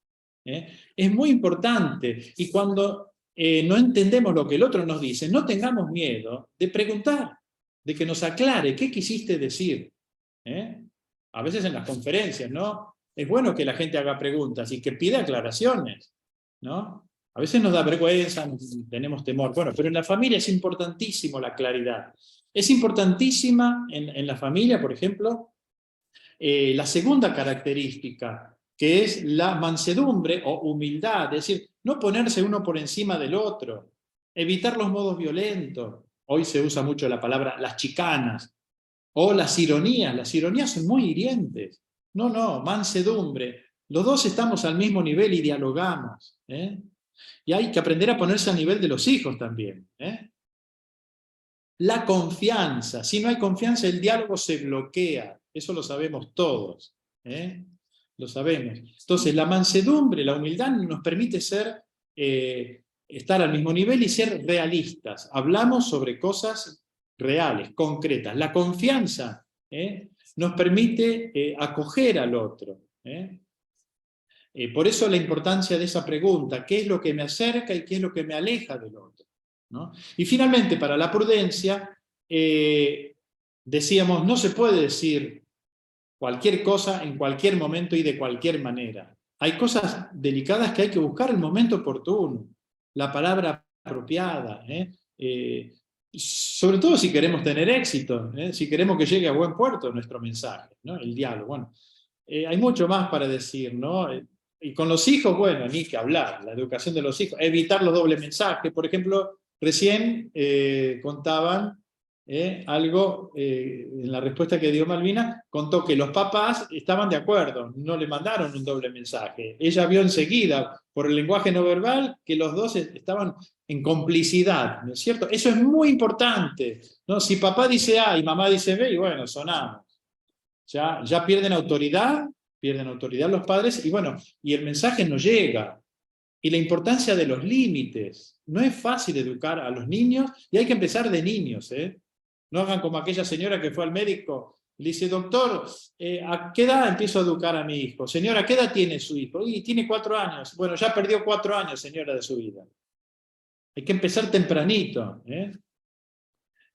Es muy importante. Y cuando no entendemos lo que el otro nos dice, no tengamos miedo de preguntar, de que nos aclare qué quisiste decir. A veces en las conferencias, ¿no? Es bueno que la gente haga preguntas y que pida aclaraciones, ¿no? A veces nos da vergüenza, tenemos temor. Bueno, pero en la familia es importantísimo la claridad. Es importantísima en la familia, por ejemplo, la segunda característica, que es la mansedumbre o humildad, es decir, no ponerse uno por encima del otro, evitar los modos violentos. Hoy se usa mucho la palabra las chicanas, o las ironías son muy hirientes. No, mansedumbre. Los dos estamos al mismo nivel y dialogamos. Y hay que aprender a ponerse al nivel de los hijos también. La confianza. Si no hay confianza, el diálogo se bloquea. Eso lo sabemos todos. Lo sabemos. Entonces, la mansedumbre, la humildad nos permite estar al mismo nivel y ser realistas. Hablamos sobre cosas reales, concretas. La confianza nos permite acoger al otro. Por eso la importancia de esa pregunta, ¿qué es lo que me acerca y qué es lo que me aleja del otro? ¿no? Y finalmente, para la prudencia, decíamos, no se puede decir cualquier cosa en cualquier momento y de cualquier manera. Hay cosas delicadas que hay que buscar el momento oportuno, la palabra apropiada, sobre todo si queremos tener éxito, si queremos que llegue a buen puerto nuestro mensaje, ¿no? El diálogo. Bueno, hay mucho más para decir, ¿no? Y con los hijos, bueno, ni que hablar, la educación de los hijos, evitar los dobles mensajes. Por ejemplo, recién contaban algo, en la respuesta que dio Malvina, contó que los papás estaban de acuerdo, no le mandaron un doble mensaje. Ella vio enseguida, por el lenguaje no verbal, que los dos estaban en complicidad, ¿no es cierto? Eso es muy importante, ¿no? Si papá dice A y mamá dice B, y bueno, sonamos. Ya pierden autoridad los padres, y bueno, y el mensaje no llega. Y la importancia de los límites. No es fácil educar a los niños, y hay que empezar de niños, No hagan como aquella señora que fue al médico y le dice, doctor, ¿a qué edad empiezo a educar a mi hijo? Señora, ¿qué edad tiene su hijo? Y tiene 4 años. Bueno, ya perdió 4 años, señora, de su vida. Hay que empezar tempranito,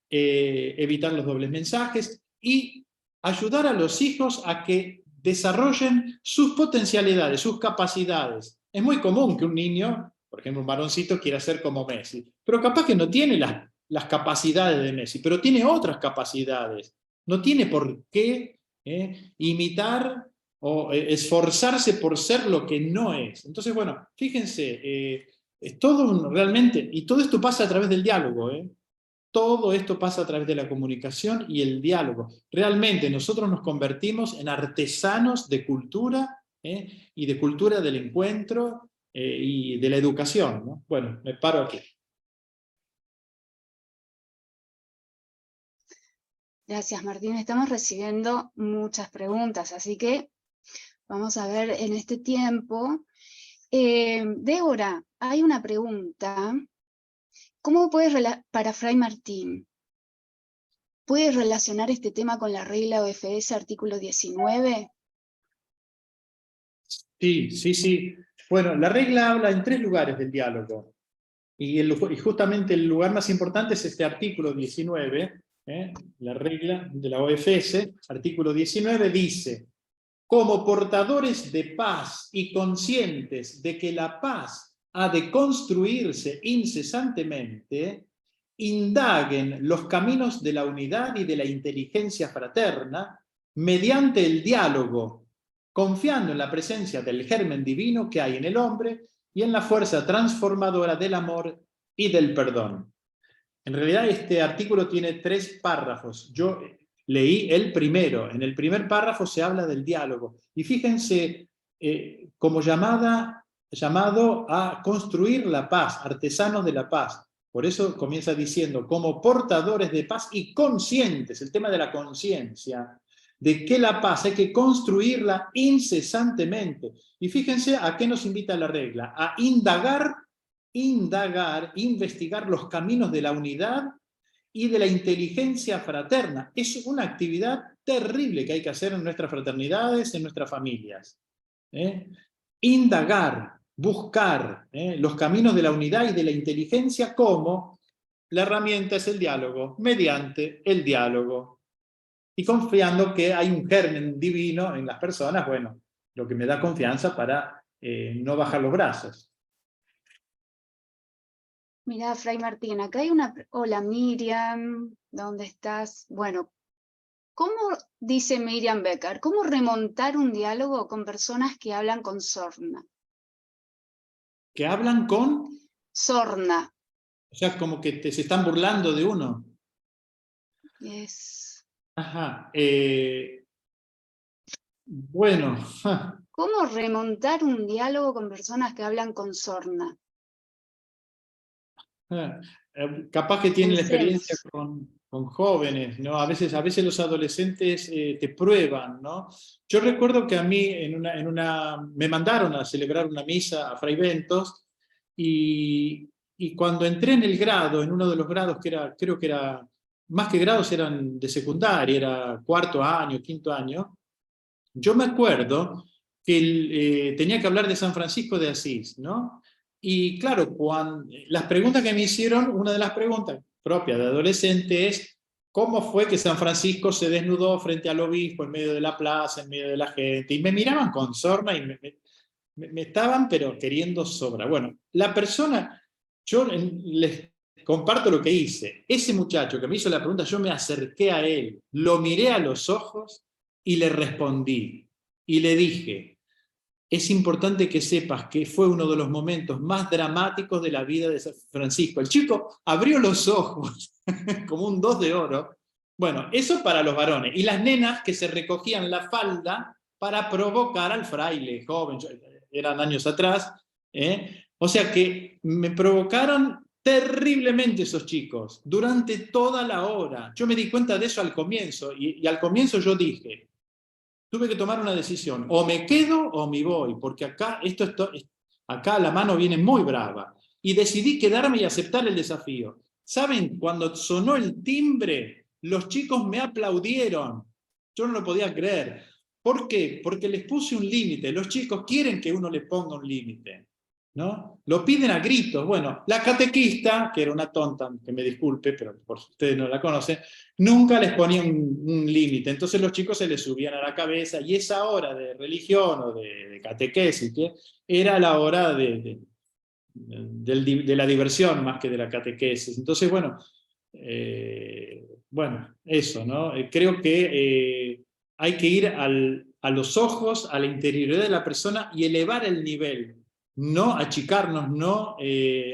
evitar los dobles mensajes y ayudar a los hijos a que desarrollen sus potencialidades, sus capacidades. Es muy común que un niño, por ejemplo un varoncito, quiera ser como Messi, pero capaz que no tiene las capacidades de Messi, pero tiene otras capacidades. No tiene por qué imitar o esforzarse por ser lo que no es. Entonces, bueno, fíjense, es todo realmente, y todo esto pasa a través del diálogo, Todo esto pasa a través de la comunicación y el diálogo. Realmente nosotros nos convertimos en artesanos de cultura y de cultura del encuentro y de la educación, ¿no? Bueno, me paro aquí. Gracias, Martín. Estamos recibiendo muchas preguntas, así que vamos a ver en este tiempo. Débora, hay una pregunta. ¿Cómo para Fray Martín, ¿puede relacionar este tema con la regla OFS artículo 19? Sí. Bueno, la regla habla en 3 lugares del diálogo. Y justamente el lugar más importante es este artículo 19, la regla de la OFS, artículo 19 dice, como portadores de paz y conscientes de que la paz ha de construirse incesantemente, indaguen los caminos de la unidad y de la inteligencia fraterna mediante el diálogo, confiando en la presencia del germen divino que hay en el hombre y en la fuerza transformadora del amor y del perdón. En realidad este artículo tiene 3 párrafos. Yo leí el primero. En el primer párrafo se habla del diálogo. Y fíjense, como llamado a construir la paz, artesanos de la paz. Por eso comienza diciendo, como portadores de paz y conscientes, el tema de la conciencia, de que la paz hay que construirla incesantemente. Y fíjense a qué nos invita la regla, a investigar los caminos de la unidad y de la inteligencia fraterna. Es una actividad terrible que hay que hacer en nuestras fraternidades, en nuestras familias. Indagar, buscar los caminos de la unidad y de la inteligencia, como la herramienta es el diálogo, mediante el diálogo. Y confiando que hay un germen divino en las personas, bueno, lo que me da confianza para no bajar los brazos. Mirá, Fray Martín, acá hay una... Hola Miriam, ¿dónde estás? Bueno, ¿cómo, dice Miriam Becker, cómo remontar un diálogo con personas que hablan con sorna? ¿Que hablan con? Sorna. O sea, como que se están burlando de uno. Yes. Ajá. Bueno. ¿Cómo remontar un diálogo con personas que hablan con sorna? Capaz que tienen la experiencia con jóvenes, ¿no? A veces los adolescentes te prueban, ¿no? Yo recuerdo que a mí me mandaron a celebrar una misa a Fray Bentos, y cuando entré en el grado, en uno de los grados creo que era, más que grados eran de secundaria, era 4º año, 5º año, yo me acuerdo que tenía que hablar de San Francisco de Asís, ¿no? Y claro, las preguntas que me hicieron, una de las preguntas propias de adolescente es, ¿cómo fue que San Francisco se desnudó frente al obispo en medio de la plaza, en medio de la gente? Y me miraban con sorna y me estaban pero queriendo sobra. Bueno, la persona, yo les comparto lo que hice. Ese muchacho que me hizo la pregunta, yo me acerqué a él, lo miré a los ojos y le respondí. Y le dije, es importante que sepas que fue uno de los momentos más dramáticos de la vida de San Francisco. El chico abrió los ojos como un 2 de oro. Bueno, eso para los varones. Y las nenas que se recogían la falda para provocar al fraile joven. Eran años atrás. O sea que me provocaron terriblemente esos chicos durante toda la hora. Yo me di cuenta de eso al comienzo. Y al comienzo yo dije, tuve que tomar una decisión, o me quedo o me voy, porque acá, acá la mano viene muy brava. Y decidí quedarme y aceptar el desafío. ¿Saben? Cuando sonó el timbre, los chicos me aplaudieron. Yo no lo podía creer. ¿Por qué? Porque les puse un límite. Los chicos quieren que uno les ponga un límite, ¿no? Lo piden a gritos. Bueno, la catequista, que era una tonta, que me disculpe, pero por si ustedes no la conocen, nunca les ponía un límite. Entonces los chicos se les subían a la cabeza y esa hora de religión o de catequesis era la hora de la diversión más que de la catequesis. Entonces, bueno, eso, ¿no? Creo que hay que ir a los ojos, a la interioridad de la persona y elevar el nivel, no achicarnos, no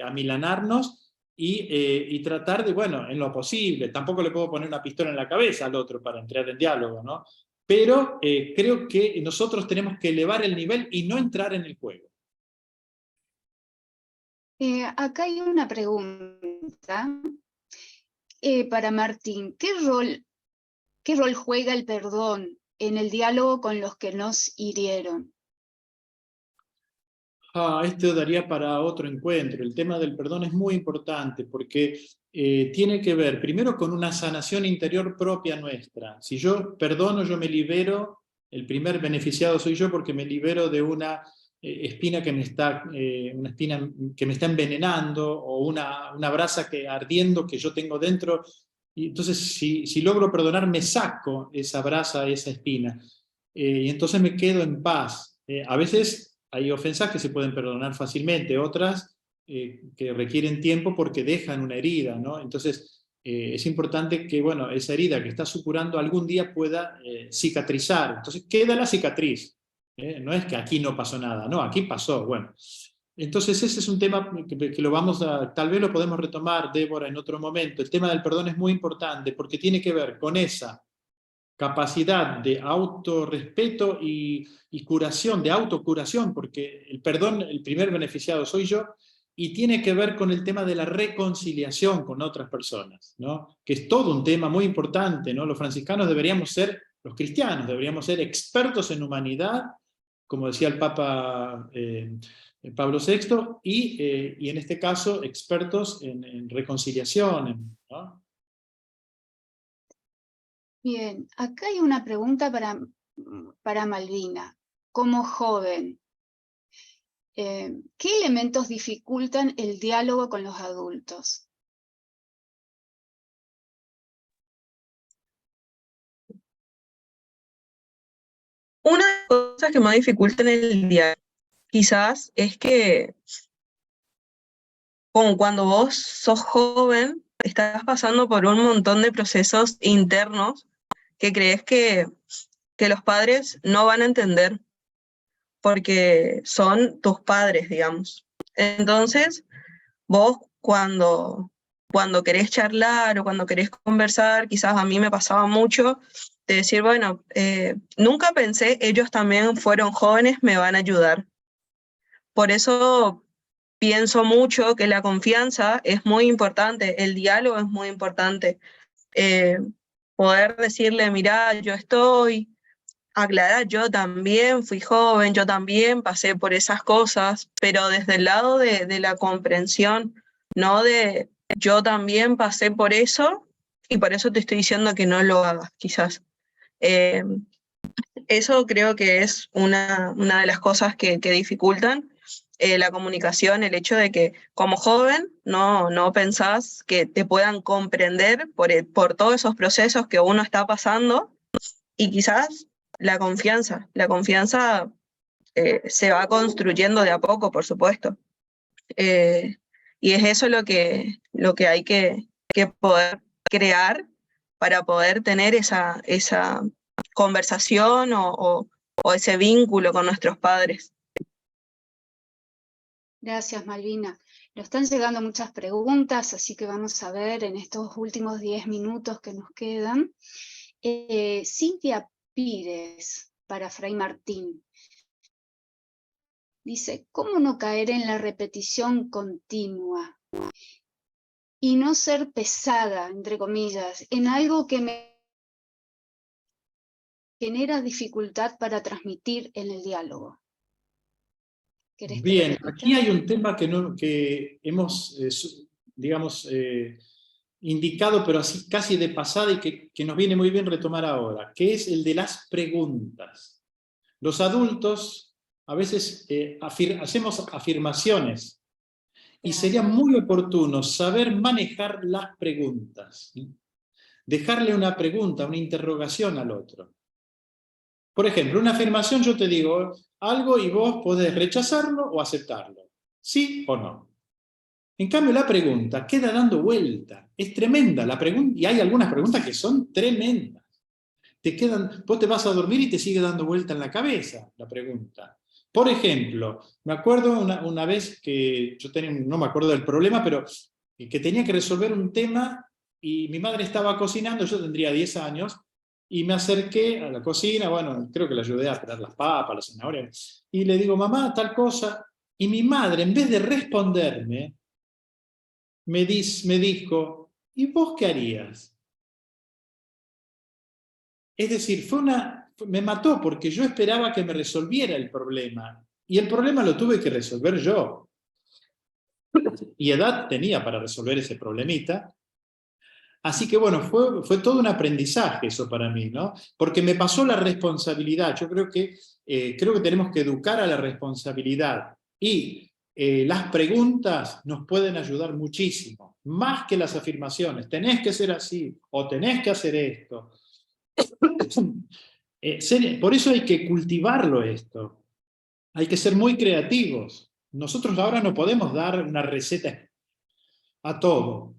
amilanarnos, y tratar de, bueno, en lo posible, tampoco le puedo poner una pistola en la cabeza al otro para entrar en diálogo, ¿no? Pero creo que nosotros tenemos que elevar el nivel y no entrar en el juego. Acá hay una pregunta para Martín. ¿Qué rol juega el perdón en el diálogo con los que nos hirieron? Esto daría para otro encuentro. El tema del perdón es muy importante porque tiene que ver primero con una sanación interior propia nuestra. Si yo perdono, yo me libero, el primer beneficiado soy yo porque me libero de una espina que me está envenenando o una brasa ardiendo que yo tengo dentro. Y entonces si logro perdonar, me saco esa brasa, esa espina. Y entonces me quedo en paz. A veces hay ofensas que se pueden perdonar fácilmente, otras que requieren tiempo porque dejan una herida, ¿no? Entonces es importante que, bueno, esa herida que está supurando algún día pueda cicatrizar. Entonces queda la cicatriz. No es que aquí no pasó nada, no, aquí pasó, bueno. Entonces ese es un tema que lo tal vez lo podemos retomar, Débora, en otro momento. El tema del perdón es muy importante porque tiene que ver con esa capacidad de autorrespeto y curación, de autocuración, porque el perdón, el primer beneficiado soy yo, y tiene que ver con el tema de la reconciliación con otras personas, ¿no? Que es todo un tema muy importante, ¿no? Los franciscanos los cristianos deberíamos ser expertos en humanidad, como decía el Papa Pablo VI, y en este caso expertos en reconciliación, ¿no? Bien, acá hay una pregunta para Malvina. Como joven, ¿qué elementos dificultan el diálogo con los adultos? Una de las cosas que más dificultan el diálogo quizás es que como cuando vos sos joven, estás pasando por un montón de procesos internos que crees que los padres no van a entender porque son tus padres, digamos. Entonces, vos cuando querés charlar o cuando querés conversar, quizás a mí me pasaba mucho de decir, bueno, nunca pensé, ellos también fueron jóvenes, me van a ayudar. Por eso pienso mucho que la confianza es muy importante, el diálogo es muy importante. Poder decirle, mirá, yo estoy, aclarar, yo también fui joven, yo también pasé por esas cosas, pero desde el lado de la comprensión, no de yo también pasé por eso y por eso te estoy diciendo que no lo hagas, quizás. Eso creo que es una de las cosas que dificultan. la comunicación, el hecho de que como joven no pensás que te puedan comprender por todos esos procesos que uno está pasando, y quizás la confianza se va construyendo de a poco, por supuesto. Y es eso lo que hay que poder crear para poder tener esa conversación o ese vínculo con nuestros padres. Gracias, Malvina. Nos están llegando muchas preguntas, así que vamos a ver en estos últimos 10 minutos que nos quedan. Cintia Pires, para Fray Martín, dice, ¿cómo no caer en la repetición continua y no ser pesada, entre comillas, en algo que me genera dificultad para transmitir en el diálogo? Bien, aquí hay un tema que hemos, digamos, indicado, pero así casi de pasada y que nos viene muy bien retomar ahora, que es el de las preguntas. Los adultos a veces hacemos afirmaciones y sería muy oportuno saber manejar las preguntas. Dejarle una pregunta, una interrogación al otro. Por ejemplo, una afirmación, yo te digo algo y vos podés rechazarlo o aceptarlo. ¿Sí o no? En cambio, la pregunta queda dando vuelta. Es tremenda la pregunta, y hay algunas preguntas que son tremendas. Vos te vas a dormir y te sigue dando vuelta en la cabeza la pregunta. Por ejemplo, me acuerdo una vez que yo no me acuerdo del problema, pero que tenía que resolver un tema y mi madre estaba cocinando, yo tendría 10 años, y me acerqué a la cocina, bueno, creo que le ayudé a pelar las papas, las zanahorias, y le digo, mamá, tal cosa, y mi madre, en vez de responderme, me dijo, ¿y vos qué harías? Es decir, me mató porque yo esperaba que me resolviera el problema, y el problema lo tuve que resolver yo. Y edad tenía para resolver ese problemita. Así que bueno, fue todo un aprendizaje eso para mí, ¿no? Porque me pasó la responsabilidad. Yo creo que tenemos que educar a la responsabilidad. Y las preguntas nos pueden ayudar muchísimo, más que las afirmaciones. Tenés que ser así, o tenés que hacer esto. Por eso hay que cultivarlo esto. Hay que ser muy creativos. Nosotros ahora no podemos dar una receta a todo.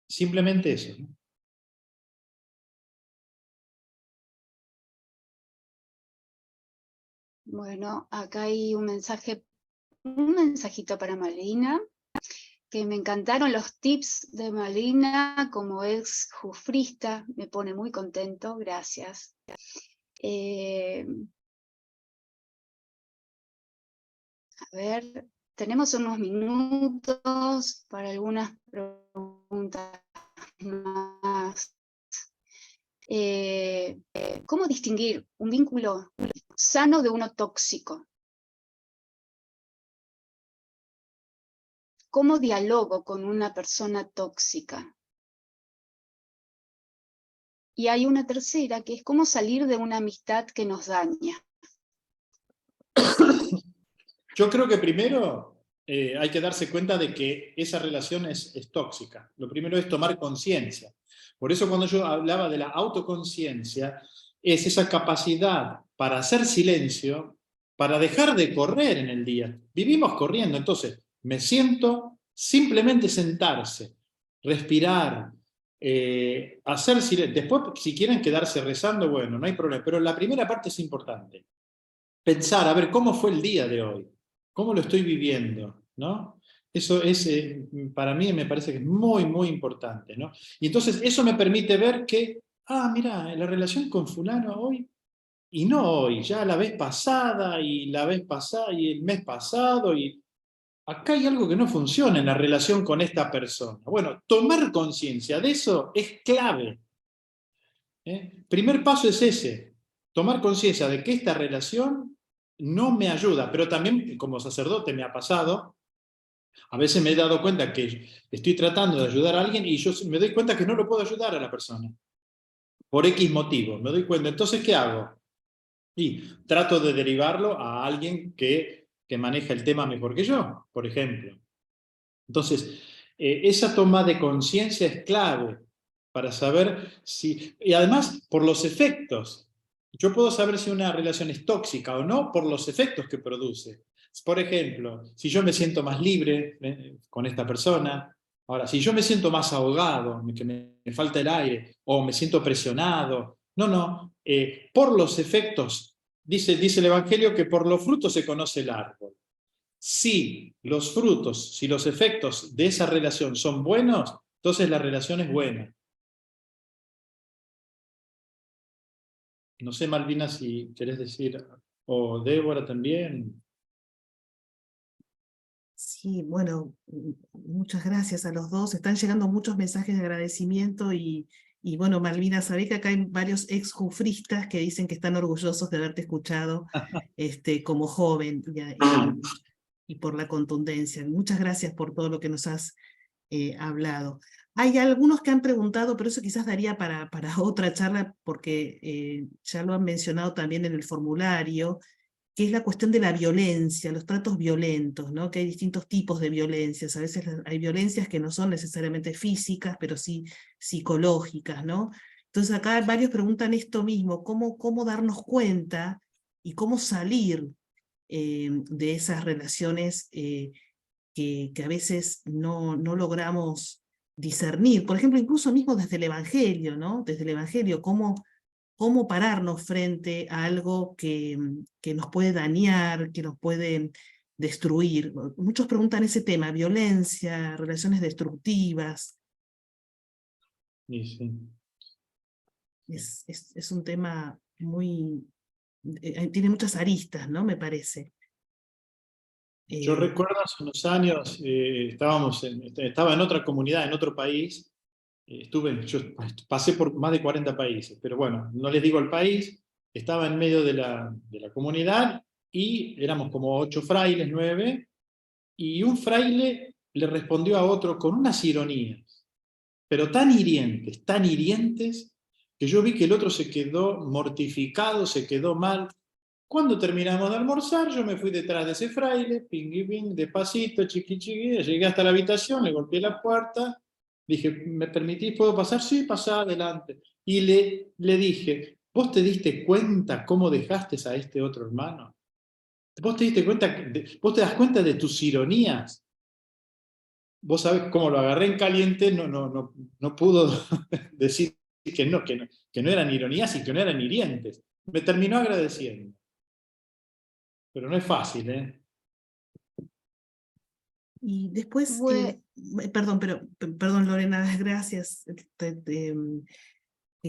Simplemente eso, ¿no? Bueno, acá hay un mensajito para Malvina, que me encantaron los tips de Malvina como ex jufrista, me pone muy contento, gracias. A ver, tenemos unos minutos para algunas preguntas más. ¿Cómo distinguir un vínculo sano de uno tóxico? ¿Cómo dialogo con una persona tóxica? Y hay una tercera, que es cómo salir de una amistad que nos daña. Yo creo que primero hay que darse cuenta de que esa relación es tóxica. Lo primero es tomar conciencia. Por eso cuando yo hablaba de la autoconciencia, es esa capacidad para hacer silencio, para dejar de correr en el día. Vivimos corriendo, entonces me siento, simplemente sentarse, respirar, hacer silencio. Después, si quieren quedarse rezando, bueno, no hay problema. Pero la primera parte es importante. Pensar, a ver, ¿cómo fue el día de hoy? ¿Cómo lo estoy viviendo? ¿No? Eso es, para mí me parece que es muy, muy importante, ¿no? Y entonces eso me permite ver que, mira, la relación con fulano hoy, y no hoy, ya la vez pasada, y la vez pasada, y el mes pasado, y acá hay algo que no funciona en la relación con esta persona. Bueno, tomar conciencia de eso es clave. Primer paso es ese, tomar conciencia de que esta relación no me ayuda, pero también como sacerdote me ha pasado, a veces me he dado cuenta que estoy tratando de ayudar a alguien y yo me doy cuenta que no lo puedo ayudar a la persona, por X motivo, me doy cuenta. Entonces, ¿qué hago? Y trato de derivarlo a alguien que que maneja el tema mejor que yo, por ejemplo. Entonces, esa toma de conciencia es clave para saber si... Y además, por los efectos. Yo puedo saber si una relación es tóxica o no por los efectos que produce. Por ejemplo, si yo me siento más libre con esta persona, ahora, si yo me siento más ahogado, que me falta el aire, o me siento presionado, por los efectos, dice el Evangelio que por los frutos se conoce el árbol. Si los frutos, si los efectos de esa relación son buenos, entonces la relación es buena. No sé, Malvina, si querés decir, o Débora también. Sí, bueno, muchas gracias a los dos. Están llegando muchos mensajes de agradecimiento y bueno, Malvina, sabés que acá hay varios exjufristas que dicen que están orgullosos de haberte escuchado como joven y por la contundencia. Muchas gracias por todo lo que nos has hablado. Hay algunos que han preguntado, pero eso quizás daría para otra charla, porque ya lo han mencionado también en el formulario, que es la cuestión de la violencia, los tratos violentos, ¿no? Que hay distintos tipos de violencias. A veces hay violencias que no son necesariamente físicas, pero sí psicológicas, ¿no? Entonces acá varios preguntan esto mismo, cómo darnos cuenta y cómo salir de esas relaciones que a veces no logramos discernir. Por ejemplo, incluso mismo desde el Evangelio, ¿no? Desde el Evangelio, cómo pararnos frente a algo que nos puede dañar, que nos puede destruir. Muchos preguntan ese tema, violencia, relaciones destructivas. Sí. Es un tema muy... tiene muchas aristas, ¿no? Me parece. Yo recuerdo hace unos años, estaba en otra comunidad, en otro país, yo pasé por más de 40 países, pero bueno, no les digo el país, estaba en medio de la comunidad y éramos como 8 frailes, 9, y un fraile le respondió a otro con unas ironías, pero tan hirientes, que yo vi que el otro se quedó mortificado, se quedó mal. Cuando terminamos de almorzar, yo me fui detrás de ese fraile, pingui ping, despacito, chiqui chiqui, llegué hasta la habitación, le golpeé la puerta, dije, ¿me permitís, puedo pasar? Sí, pasá adelante. Y le dije, ¿vos te diste cuenta cómo dejaste a este otro hermano? ¿Vos te diste cuenta, vos te das cuenta de tus ironías? Vos sabés cómo lo agarré en caliente, no pudo decir que no eran ironías y que no eran hirientes. Me terminó agradeciendo. Pero no es fácil, ¿eh? Y después, Bue- perdón Lorena, gracias. Te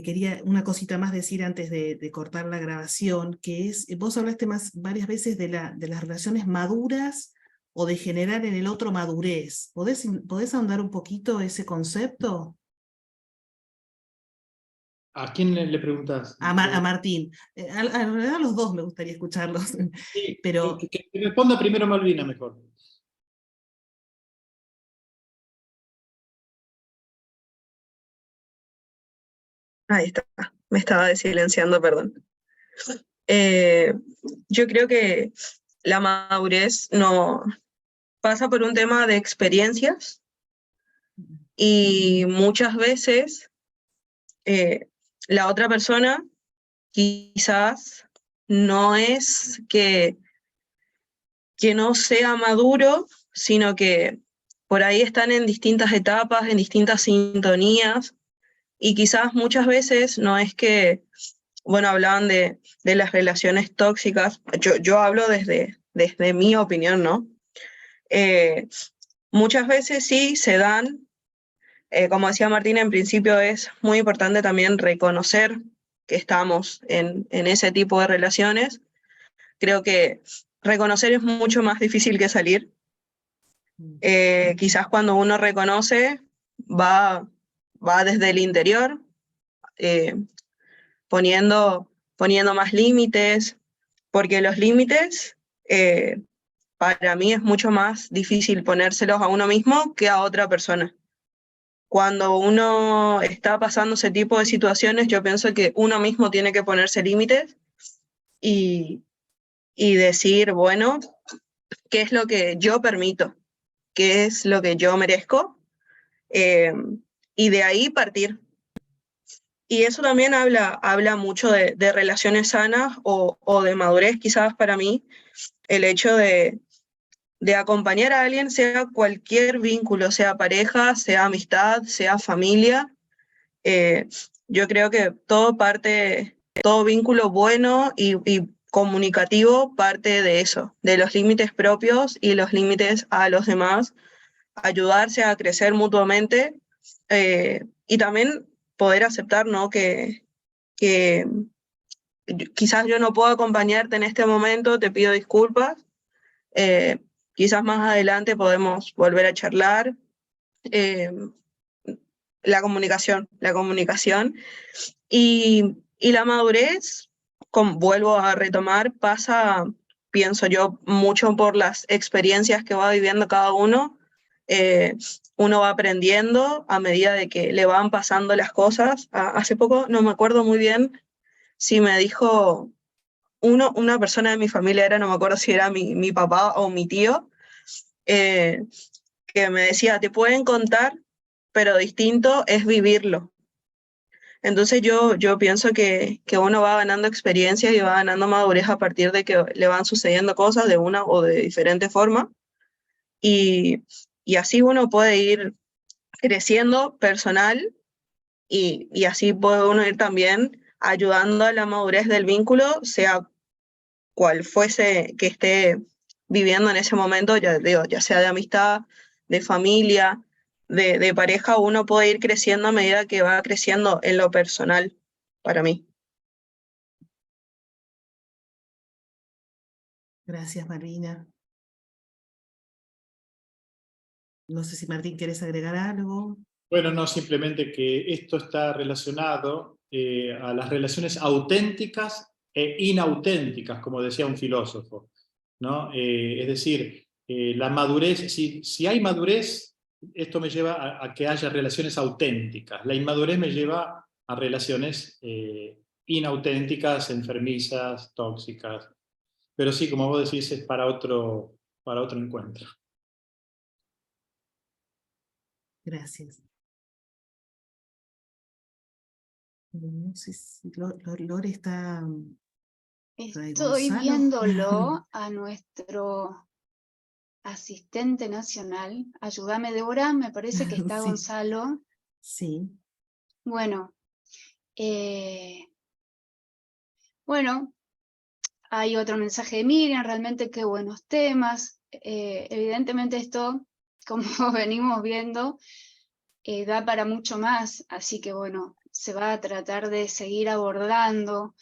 quería una cosita más decir antes de cortar la grabación, que es, vos hablaste varias veces de las relaciones maduras o de generar en el otro madurez. ¿Podés ahondar un poquito ese concepto? ¿A quién le preguntás? A Martín. A los dos me gustaría escucharlos, Sí, pero... que responda primero Malvina mejor. Ahí está, me estaba desilenciando, perdón. Yo creo que la madurez no pasa por un tema de experiencias y muchas veces la otra persona quizás no es que no sea maduro, sino que por ahí están en distintas etapas, en distintas sintonías, y quizás muchas veces no es que, bueno, hablaban de las relaciones tóxicas, yo hablo desde mi opinión, ¿no? Muchas veces sí se dan, como decía Martín, en principio es muy importante también reconocer que estamos en ese tipo de relaciones. Creo que reconocer es mucho más difícil que salir. Quizás cuando uno reconoce, va desde el interior, poniendo más límites, porque los límites para mí es mucho más difícil ponérselos a uno mismo que a otra persona. Cuando uno está pasando ese tipo de situaciones, yo pienso que uno mismo tiene que ponerse límites y decir, bueno, qué es lo que yo permito, qué es lo que yo merezco, y de ahí partir. Y eso también habla mucho de relaciones sanas o de madurez, quizás para mí, el hecho de acompañar a alguien, sea cualquier vínculo, sea pareja, sea amistad, sea familia. Yo creo que todo vínculo bueno y comunicativo parte de eso, de los límites propios y los límites a los demás, ayudarse a crecer mutuamente, y también poder aceptar, ¿no? que quizás yo no puedo acompañarte en este momento, te pido disculpas, quizás más adelante podemos volver a charlar. eh, la comunicación. Y la madurez, vuelvo a retomar, pasa, pienso yo, mucho por las experiencias que va viviendo cada uno. Eh, Uno va aprendiendo a medida de que le van pasando las cosas. Hace poco, no me acuerdo muy bien si me dijo una persona de mi familia, no me acuerdo si era mi papá o mi tío, eh, que me decía, te pueden contar, pero distinto es vivirlo. Entonces yo pienso que uno va ganando experiencias y va ganando madurez a partir de que le van sucediendo cosas de una o de diferente forma, y, y así uno puede ir creciendo personal, y así puede uno ir también ayudando a la madurez del vínculo, sea cual fuese que esté viviendo en ese momento, ya digo, ya sea de amistad, de familia, de pareja. Uno puede ir creciendo a medida que va creciendo en lo personal, para mí. Gracias, Malvina. No sé si Martín quieres agregar algo. Bueno, no, simplemente que esto está relacionado a las relaciones auténticas e inauténticas, como decía un filósofo, ¿no? Es decir, la madurez, si hay madurez, esto me lleva a que haya relaciones auténticas. La inmadurez me lleva a relaciones inauténticas, enfermizas, tóxicas. Pero sí, como vos decís, es para otro encuentro. Gracias. No sé si Lore está... Fray Estoy Gonzalo. viéndolo a nuestro asistente nacional. Ayúdame, Débora, me parece que está Sí, Gonzalo. sí. Bueno, bueno, hay otro mensaje de Miriam, realmente qué buenos temas. Evidentemente esto, como venimos viendo, da para mucho más, así que bueno, se va a tratar de seguir abordando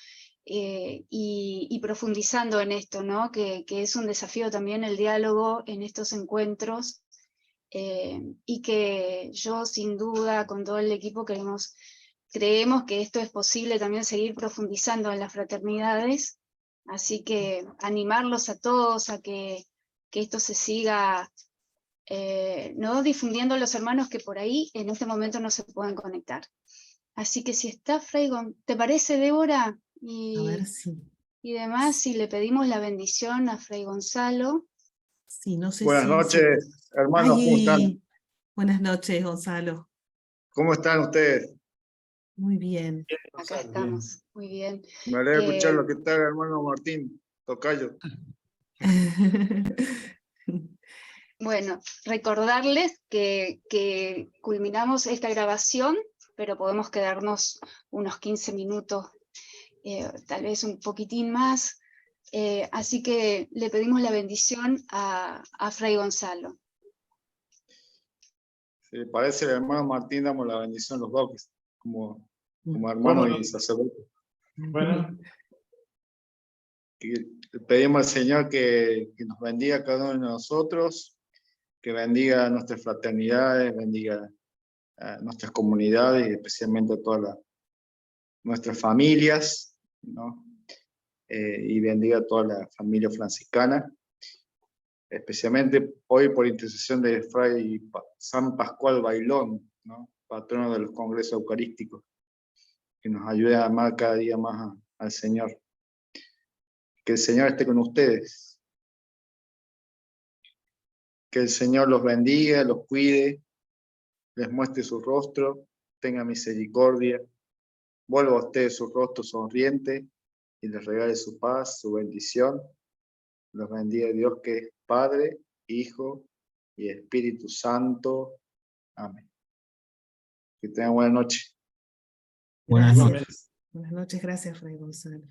y profundizando en esto, ¿no? Que es un desafío también el diálogo en estos encuentros, y que yo sin duda con todo el equipo creemos que esto es posible también seguir profundizando en las fraternidades, así que animarlos a todos a que esto se siga ¿no? difundiendo a los hermanos que por ahí en este momento no se pueden conectar. Así que si está Fray ¿te parece, Débora? A ver si... Y demás, si le pedimos la bendición a Fray Gonzalo. Sí, no sé Buenas si... noches, hermanos, ¿cómo están? ¡Ay! Buenas noches, Gonzalo. ¿Cómo están ustedes? Muy bien. Acá estamos, muy bien. Me alegra escucharlo. ¿Qué tal, hermano Martín? Tocayo. Bueno, recordarles que culminamos esta grabación, pero podemos quedarnos unos 15 minutos, tal vez un poquitín más. Así que le pedimos la bendición a Fray Gonzalo. Si le parece, hermano Martín, damos la bendición a los dos, como hermano y sacerdote. Bueno. Le pedimos al Señor que nos bendiga a cada uno de nosotros, que bendiga a nuestras fraternidades, bendiga a nuestras comunidades y especialmente a todas nuestras familias, ¿no? Y bendiga a toda la familia franciscana, especialmente hoy por intercesión de Fray San Pascual Bailón, ¿no? Patrono de los congresos eucarísticos, que nos ayude a amar cada día más al Señor. Que el Señor esté con ustedes. Que el Señor los bendiga, los cuide, les muestre su rostro, tenga misericordia, vuelva a ustedes su rostro sonriente y les regale su paz, su bendición. Los bendiga Dios que es Padre, Hijo y Espíritu Santo. Amén. Que tengan buena noche. Igualmente. Gracias. Buenas noches, gracias, Fray Gonzalo.